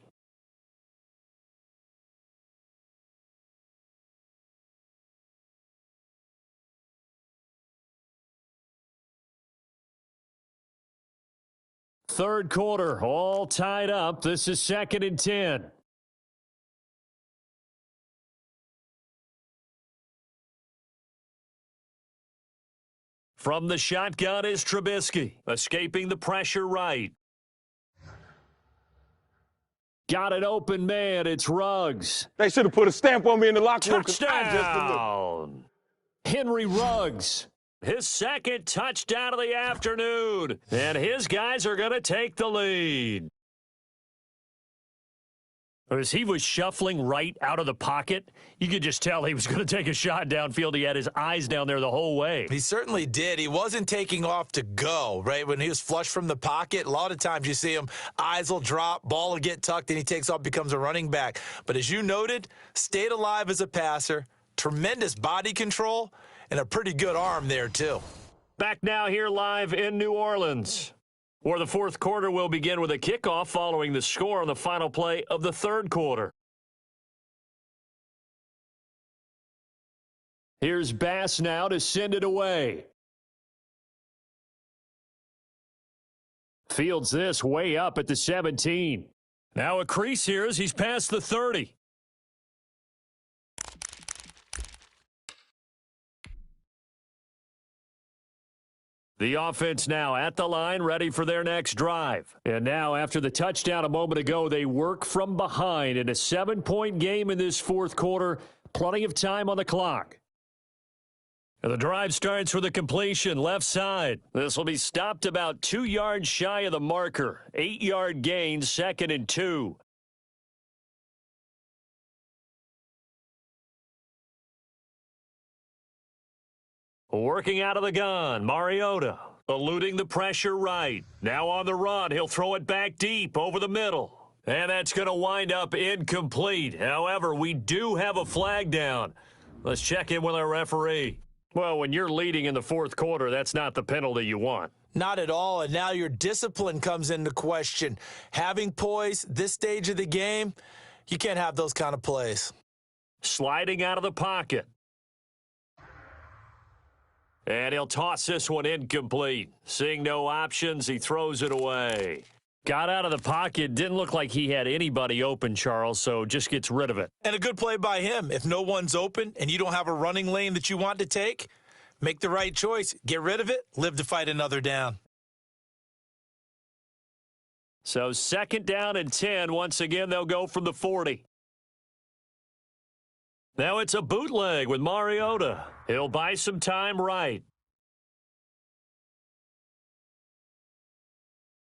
Third quarter, all tied up. This is 2nd and 10. From the shotgun is Trubisky, escaping the pressure right. Got an open man. It's Ruggs. They should have put a stamp on me in the locker room. Touchdown! Henry Ruggs. His second touchdown of the afternoon. And his guys are going to take the lead. As he was shuffling right out of the pocket, you could just tell he was going to take a shot downfield. He had his eyes down there the whole way. He certainly did. He wasn't taking off to go, right? When he was flush from the pocket, a lot of times you see him, eyes will drop, ball will get tucked, and he takes off, becomes a running back. But as you noted, stayed alive as a passer, tremendous body control, and a pretty good arm there, too. Back now here live in New Orleans, where the fourth quarter will begin with a kickoff following the score on the final play of the third quarter. Here's Bass now to send it away. Fields this way up at the 17. Now a crease here as he's past the 30. The offense now at the line, ready for their next drive. And now, after the touchdown a moment ago, they work from behind in a 7-point game in this fourth quarter. Plenty of time on the clock. And the drive starts with a completion, left side. This will be stopped about 2 yards shy of the marker. 8-yard gain, 2nd and 2. Working out of the gun, Mariota, eluding the pressure right. Now on the run, he'll throw it back deep over the middle. And that's going to wind up incomplete. However, we do have a flag down. Let's check in with our referee. Well, when you're leading in the fourth quarter, that's not the penalty you want. Not at all, and now your discipline comes into question. Having poise this stage of the game, you can't have those kind of plays. Sliding out of the pocket. And he'll toss this one incomplete. Seeing no options, he throws it away. Got out of the pocket. Didn't look like he had anybody open, Charles, so just gets rid of it. And a good play by him. If no one's open and you don't have a running lane that you want to take, make the right choice. Get rid of it. Live to fight another down. So 2nd down and 10. Once again, they'll go from the 40. Now it's a bootleg with Mariota. He'll buy some time right.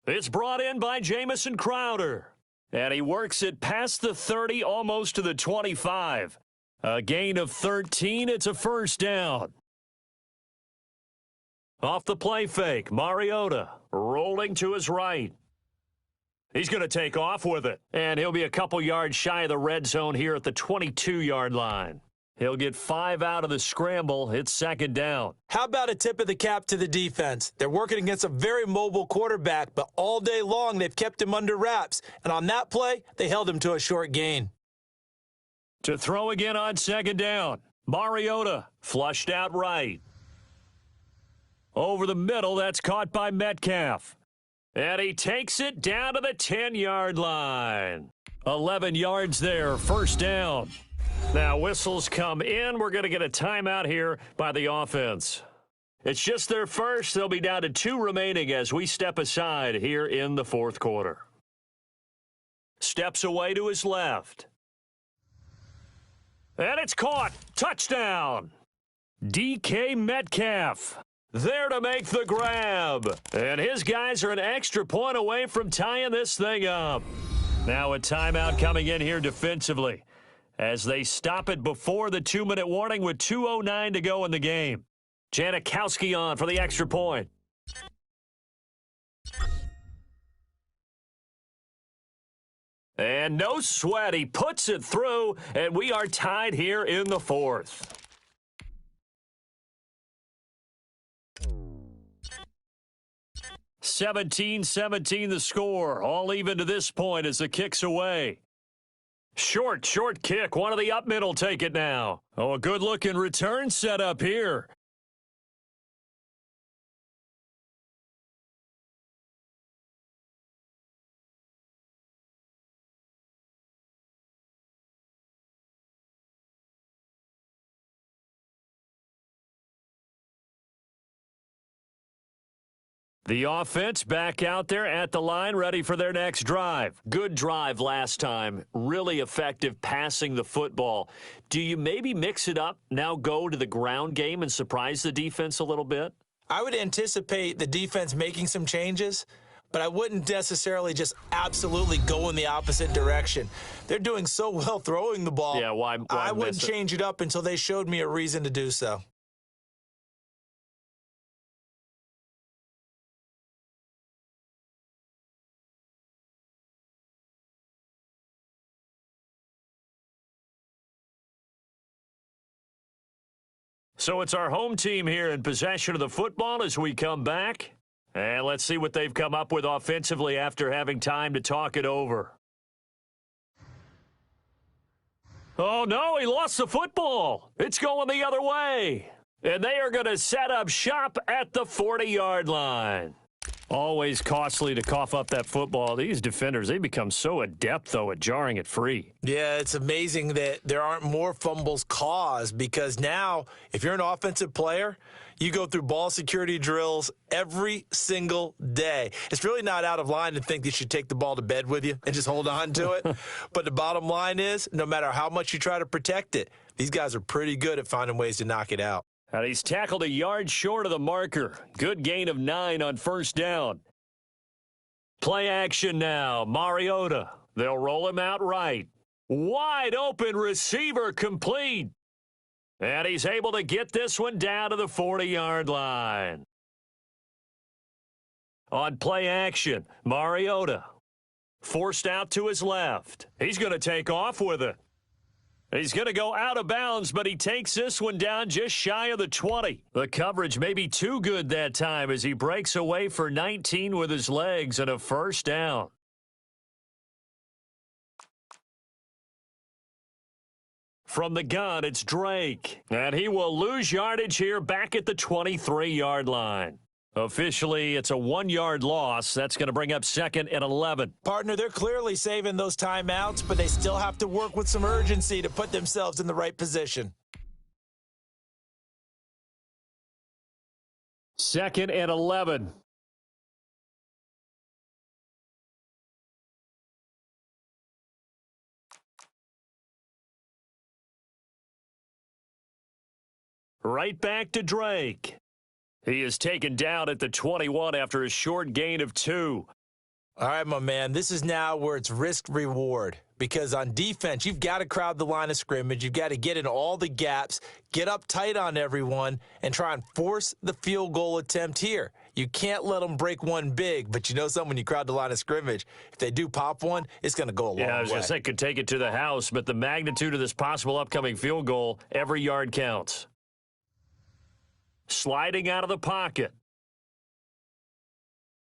It's brought in by Jamison Crowder. And he works it past the 30, almost to the 25. A gain of 13. It's a first down. Off the play fake, Mariota rolling to his right. He's going to take off with it, and he'll be a couple yards shy of the red zone here at the 22-yard line. He'll get 5 out of the scramble. It's 2nd down. How about a tip of the cap to the defense? They're working against a very mobile quarterback, but all day long they've kept him under wraps. And on that play, they held him to a short gain. To throw again on 2nd down. Mariota flushed out right. Over the middle, that's caught by Metcalf. And he takes it down to the 10-yard line. 11 yards there, first down. Now whistles come in. We're going to get a timeout here by the offense. It's just their first. They'll be down to 2 remaining as we step aside here in the fourth quarter. Steps away to his left. And it's caught. Touchdown. DK Metcalf. There to make the grab. And his guys are an extra point away from tying this thing up. Now a timeout coming in here defensively as they stop it before the 2-minute warning with 2:09 to go in the game. Janikowski on for the extra point. And no sweat. He puts it through, and we are tied here in the fourth. (17-17) the score. All even to this point as the kick's away. Short kick. One of the up middle take it now. Oh, a good-looking return set up here. The offense back out there at the line, ready for their next drive. Good drive last time. Really effective passing the football. Do you maybe mix it up, now go to the ground game and surprise the defense a little bit? I would anticipate the defense making some changes, but I wouldn't necessarily just absolutely go in the opposite direction. They're doing so well throwing the ball. Yeah, why I wouldn't change it up until they showed me a reason to do so. So it's our home team here in possession of the football as we come back. And let's see what they've come up with offensively after having time to talk it over. Oh, no, he lost the football. It's going the other way. And they are going to set up shop at the 40-yard line. Always costly to cough up that football. These defenders, they become so adept, though, at jarring it free. Yeah, it's amazing that there aren't more fumbles caused because now, if you're an offensive player, you go through ball security drills every single day. It's really not out of line to think you should take the ball to bed with you and just hold on to it. But the bottom line is, no matter how much you try to protect it, these guys are pretty good at finding ways to knock it out. And he's tackled a yard short of the marker. Good gain of 9 on first down. Play action now. Mariota. They'll roll him out right. Wide open receiver complete. And he's able to get this one down to the 40-yard line. On play action, Mariota. Forced out to his left. He's going to take off with it. He's going to go out of bounds, but he takes this one down just shy of the 20. The coverage may be too good that time as he breaks away for 19 with his legs and a first down. From the gun, it's Drake. And he will lose yardage here back at the 23-yard line. Officially, it's a 1-yard loss. That's going to bring up 2nd and 11. Partner, they're clearly saving those timeouts, but they still have to work with some urgency to put themselves in the right position. 2nd and 11. Right back to Drake. He is taken down at the 21 after a short gain of 2. All right, my man, this is now where it's risk-reward because on defense, you've got to crowd the line of scrimmage. You've got to get in all the gaps, get up tight on everyone, and try and force the field goal attempt here. You can't let them break one big, but you know something, when you crowd the line of scrimmage, if they do pop one, it's going to go a long way. Yeah, I was going to say, could take it to the house, but the magnitude of this possible upcoming field goal, every yard counts. Sliding out of the pocket.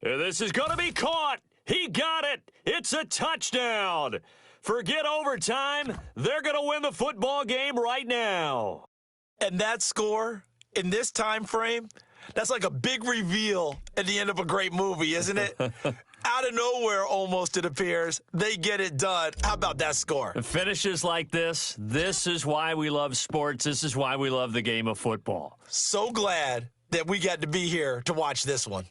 This is going to be caught. He got it. It's a touchdown. Forget overtime. They're going to win the football game right now. And that score in this time frame, that's like a big reveal at the end of a great movie, isn't it? Out of nowhere, almost, it appears, they get it done. How about that score? Finishes like this is why we love sports. This is why we love the game of football. So glad that we got to be here to watch this one.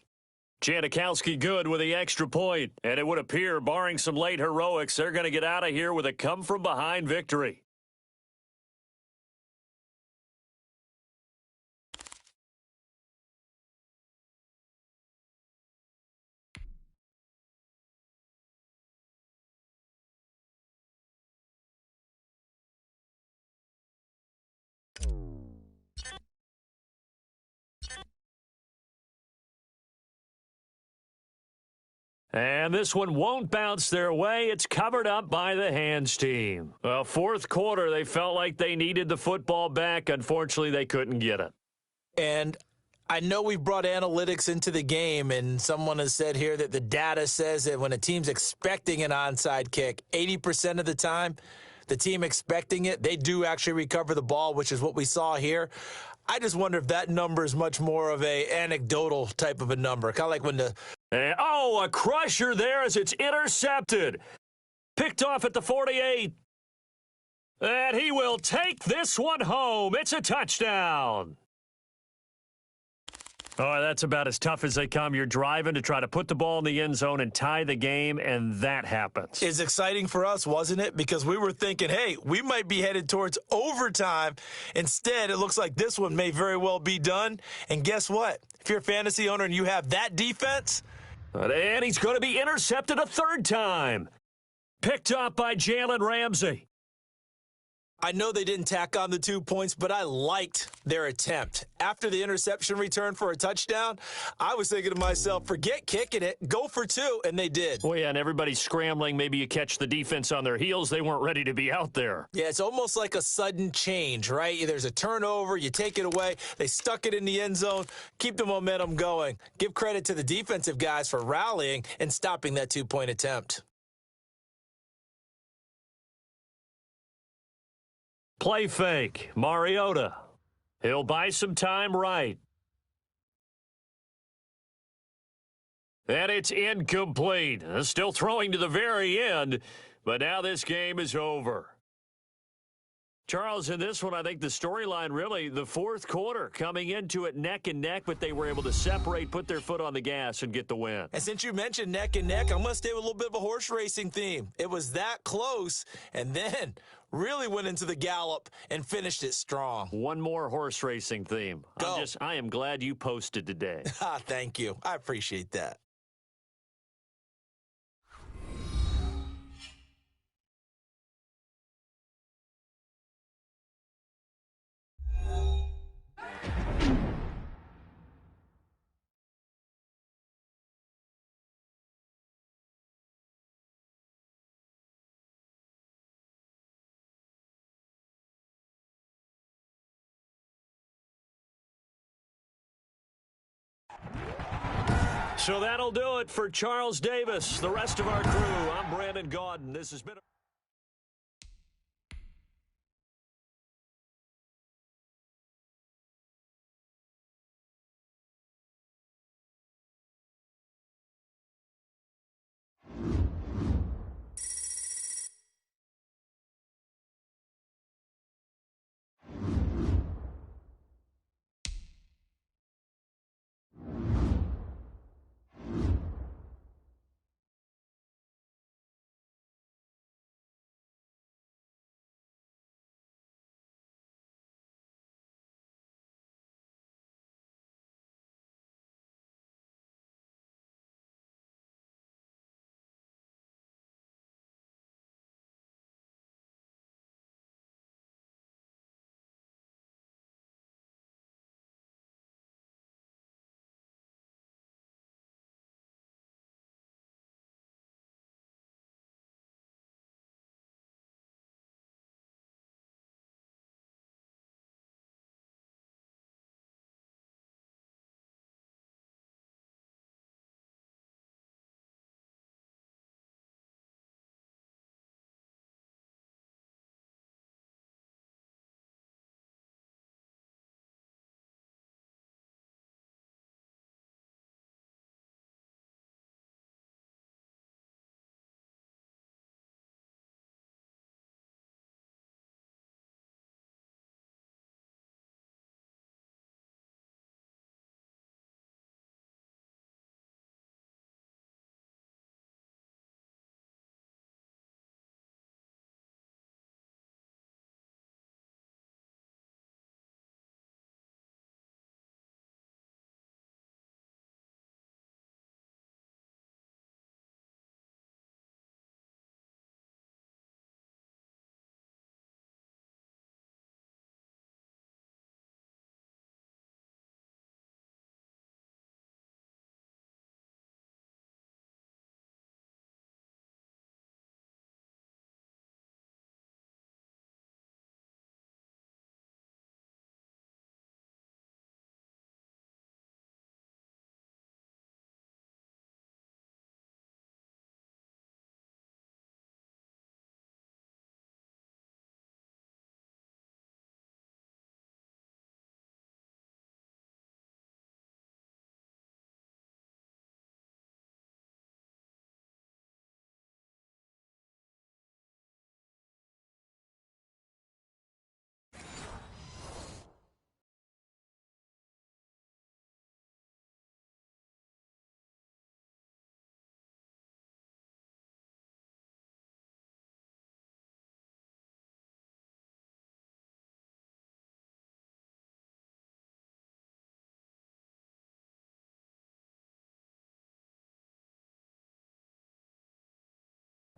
Janikowski good with the extra point. And it would appear, barring some late heroics, they're going to get out of here with a come-from-behind victory. And this one won't bounce their way. It's covered up by the hands team. Well, fourth quarter, they felt like they needed the football back. Unfortunately, they couldn't get it. And I know we've brought analytics into the game, and someone has said here that the data says that when a team's expecting an onside kick, 80% of the time, the team expecting it, they do actually recover the ball, which is what we saw here. I just wonder if that number is much more of a anecdotal type of a number, kind of like when the... a crusher there as it's intercepted. Picked off at the 48. And he will take this one home. It's a touchdown. Oh, that's about as tough as they come. You're driving to try to put the ball in the end zone and tie the game, and that happens. It's exciting for us, wasn't it? Because we were thinking, hey, we might be headed towards overtime. Instead, it looks like this one may very well be done. And guess what? If you're a fantasy owner and you have that defense... And he's going to be intercepted a third time. Picked up by Jalen Ramsey. I know they didn't tack on the 2 points, but I liked their attempt. After the interception return for a touchdown, I was thinking to myself, forget kicking it, go for 2, and they did. Well, yeah, and everybody's scrambling. Maybe you catch the defense on their heels. They weren't ready to be out there. Yeah, it's almost like a sudden change, right? There's a turnover, you take it away, they stuck it in the end zone, keep the momentum going. Give credit to the defensive guys for rallying and stopping that 2-point attempt. Play fake. Mariota. He'll buy some time right. And it's incomplete. Still throwing to the very end, but now this game is over. Charles, in this one, I think the storyline really, the fourth quarter, coming into it neck and neck, but they were able to separate, put their foot on the gas, and get the win. And since you mentioned neck and neck, I'm going to stay with a little bit of a horse racing theme. It was that close, and then really went into the gallop and finished it strong. One more horse racing theme. Go. I am glad you posted today. Thank you. I appreciate that. So that'll do it for Charles Davis, the rest of our crew. I'm Brandon Gaudin. This has been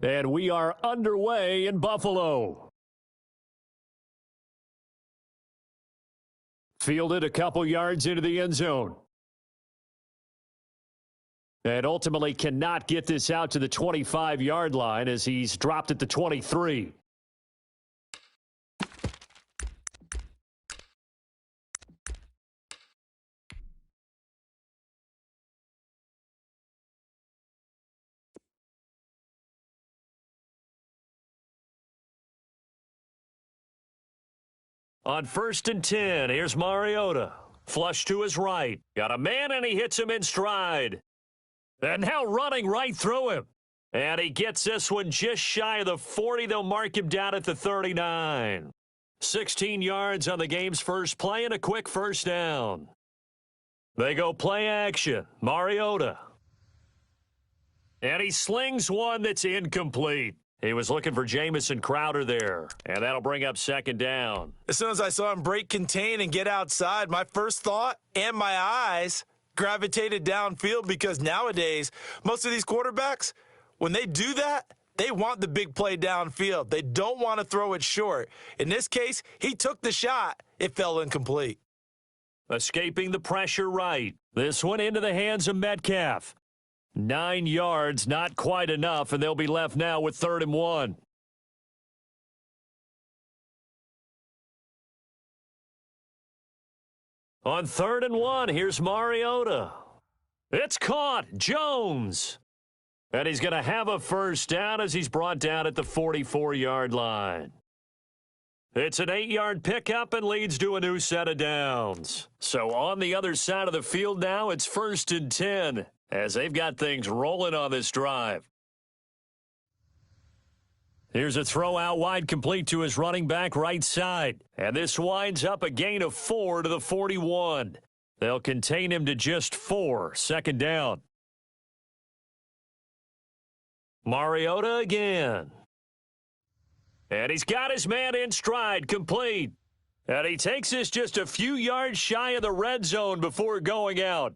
And we are underway in Buffalo. Fielded a couple yards into the end zone. And ultimately cannot get this out to the 25-yard line as he's dropped at the 23. On 1st and 10, here's Mariota. Flush to his right. Got a man, and he hits him in stride. And now running right through him. And he gets this one just shy of the 40. They'll mark him down at the 39. 16 yards on the game's first play and a quick first down. They go play action. Mariota. And he slings one that's incomplete. He was looking for Jamison Crowder there, and that'll bring up second down. As soon as I saw him break contain and get outside, my first thought and my eyes gravitated downfield because nowadays, most of these quarterbacks, when they do that, they want the big play downfield. They don't want to throw it short. In this case, he took the shot. It fell incomplete. Escaping the pressure right. This one into the hands of Metcalf. 9 yards, not quite enough, and they'll be left now with 3rd and 1. On 3rd and 1, here's Mariota. It's caught. Jones. And he's going to have a first down as he's brought down at the 44-yard line. It's an 8-yard pickup and leads to a new set of downs. So on the other side of the field now, it's 1st and 10 as they've got things rolling on this drive. Here's a throw out wide complete to his running back right side. And this winds up a gain of 4 to the 41. They'll contain him to just 4. 2nd down. Mariota again. And he's got his man in stride, complete. And he takes this just a few yards shy of the red zone before going out.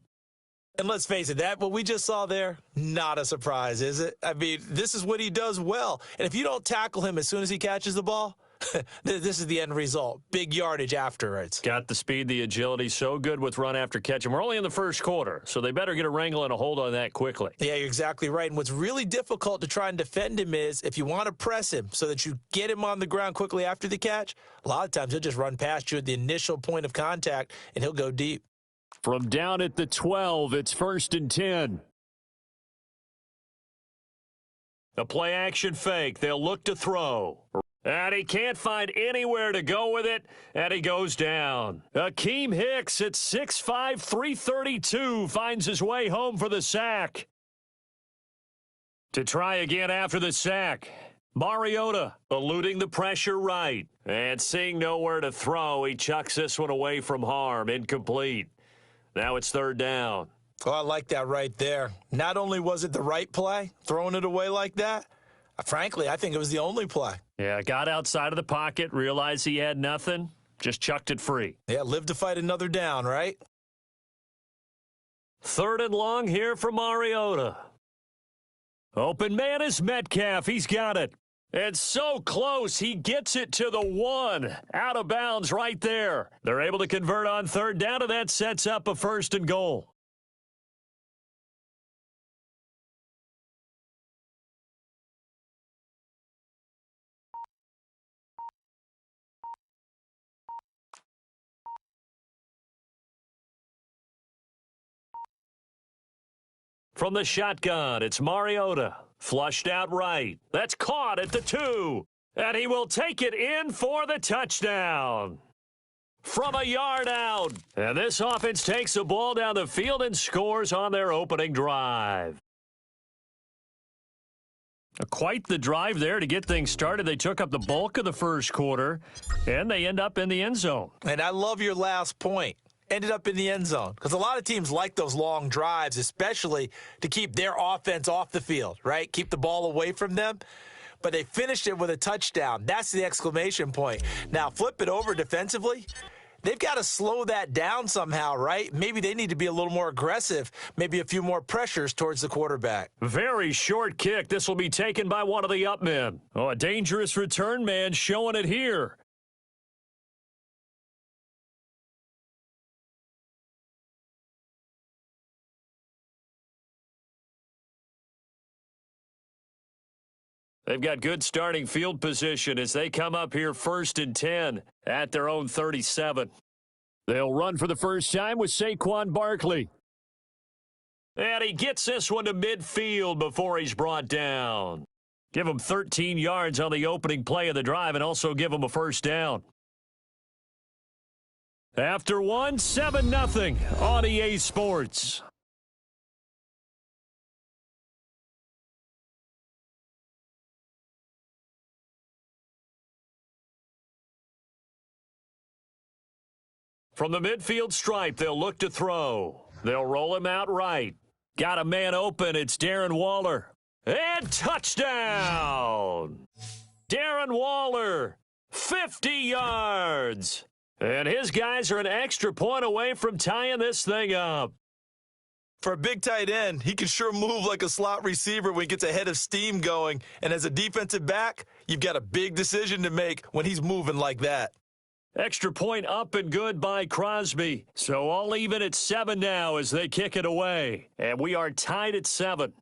And let's face it, what we just saw there, not a surprise, is it? I mean, this is what he does well. And if you don't tackle him as soon as he catches the ball, this is the end result. Big yardage afterwards. Got the speed, the agility, so good with run after catch. And we're only in the first quarter, so they better get a wrangle and a hold on that quickly. Yeah, you're exactly right. And what's really difficult to try and defend him is if you want to press him so that you get him on the ground quickly after the catch, a lot of times he'll just run past you at the initial point of contact, and he'll go deep. From down at the 12, it's 1st and 10. A play action fake. They'll look to throw. And he can't find anywhere to go with it, and he goes down. Akeem Hicks at 6'5", 332 finds his way home for the sack. To try again after the sack. Mariota eluding the pressure right. And seeing nowhere to throw, he chucks this one away from harm. Incomplete. Now it's 3rd down. Oh, I like that right there. Not only was it the right play, throwing it away like that, frankly, I think it was the only play. Yeah, got outside of the pocket, realized he had nothing, just chucked it free. Yeah, live to fight another down, right? 3rd and long here for Mariota. Open man is Metcalf. He's got it. And so close, he gets it to the 1. Out of bounds right there. They're able to convert on 3rd down, and that sets up a 1st and goal. From the shotgun, it's Mariota. Flushed out right. That's caught at the 2. And he will take it in for the touchdown. From a yard out. And this offense takes the ball down the field and scores on their opening drive. Quite the drive there to get things started. They took up the bulk of the first quarter, and they end up in the end zone. And I love your last point. Ended up in the end zone. Because a lot of teams like those long drives, especially to keep their offense off the field, right? Keep the ball away from them. But they finished it with a touchdown. That's the exclamation point. Now, flip it over defensively. they've got to slow that down somehow, right? Maybe they need to be a little more aggressive, maybe a few more pressures towards the quarterback. Very short kick. This will be taken by one of the up men. Oh, a dangerous return man showing it here. They've got good starting field position as they come up here 1st and 10 at their own 37. They'll run for the first time with Saquon Barkley. And he gets this one to midfield before he's brought down. Give him 13 yards on the opening play of the drive and also give him a first down. After one, 7-0 on EA Sports. From the midfield stripe, they'll look to throw. They'll roll him out right. Got a man open. It's Darren Waller. And touchdown! Darren Waller, 50 yards. And his guys are an extra point away from tying this thing up. For a big tight end, he can sure move like a slot receiver when he gets a head of steam going. And as a defensive back, you've got a big decision to make when he's moving like that. Extra point up and good by Crosby. So all even at 7 now as they kick it away. And we are tied at 7.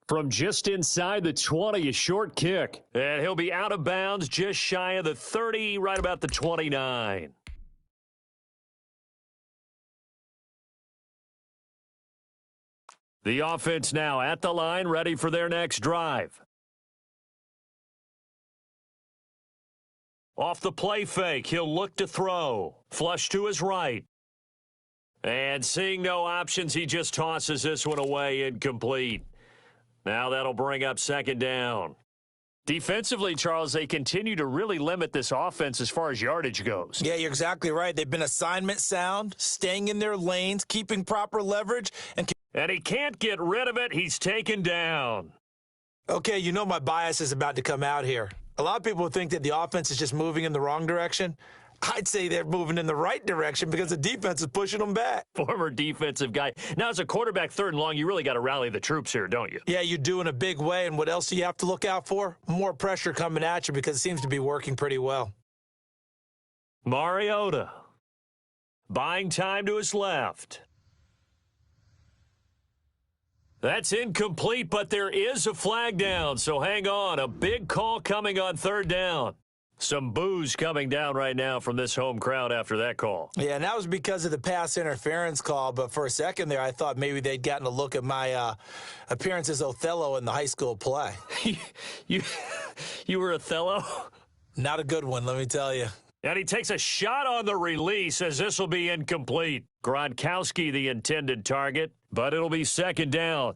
From just inside the 20, a short kick. And he'll be out of bounds just shy of the 30, right about the 29. The offense now at the line, ready for their next drive. Off the play fake, he'll look to throw. Flush to his right. And seeing no options, he just tosses this one away, incomplete. Now that'll bring up 2nd down. Defensively, Charles, they continue to really limit this offense as far as yardage goes. Yeah, you're exactly right. They've been assignment sound, staying in their lanes, keeping proper leverage. And he can't get rid of it. He's taken down. Okay, you know my bias is about to come out here. A lot of people think that the offense is just moving in the wrong direction. I'd say they're moving in the right direction because the defense is pushing them back. Former defensive guy. Now, as a quarterback 3rd and long, you really got to rally the troops here, don't you? Yeah, you do in a big way. And what else do you have to look out for? More pressure coming at you because it seems to be working pretty well. Mariota buying time to his left. That's incomplete, but there is a flag down, so hang on. A big call coming on 3rd down. Some boos coming down right now from this home crowd after that call. Yeah, and that was because of the pass interference call, but for a second there I thought maybe they'd gotten a look at my appearance as Othello in the high school play. You were Othello? Not a good one, let me tell you. And he takes a shot on the release as this will be incomplete. Gronkowski the intended target, but it'll be 2nd down.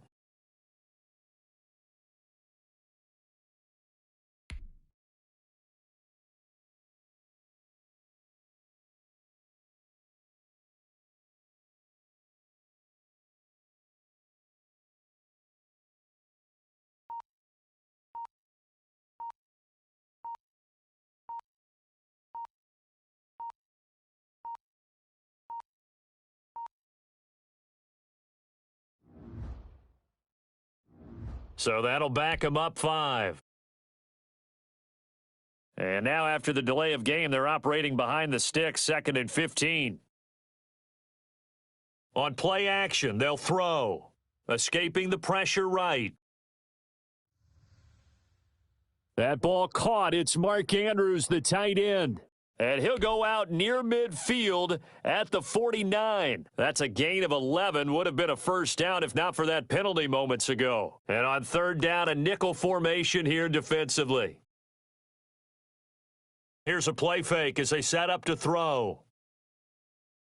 So that'll back him up 5. And now after the delay of game, they're operating behind the sticks, 2nd and 15. On play action, they'll throw. Escaping the pressure right. That ball caught. It's Mark Andrews, the tight end. And he'll go out near midfield at the 49. That's a gain of 11. Would have been a first down if not for that penalty moments ago. And on 3rd down, a nickel formation here defensively. Here's a play fake as they set up to throw.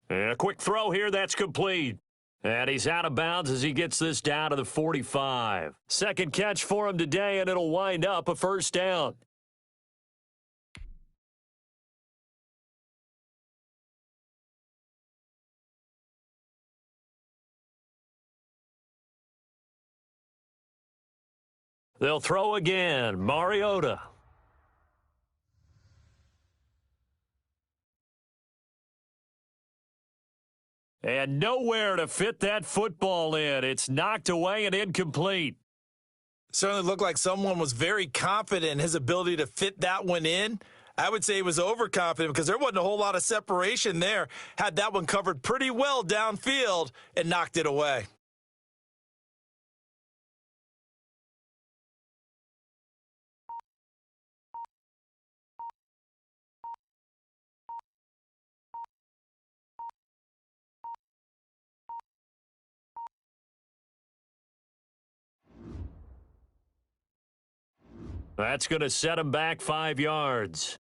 And a quick throw here, that's complete. And he's out of bounds as he gets this down to the 45. 2nd catch for him today, and it'll wind up a first down. They'll throw again. Mariota. And nowhere to fit that football in. It's knocked away and incomplete. Certainly looked like someone was very confident in his ability to fit that one in. I would say he was overconfident because there wasn't a whole lot of separation there. Had that one covered pretty well downfield and knocked it away. That's going to set him back 5 yards.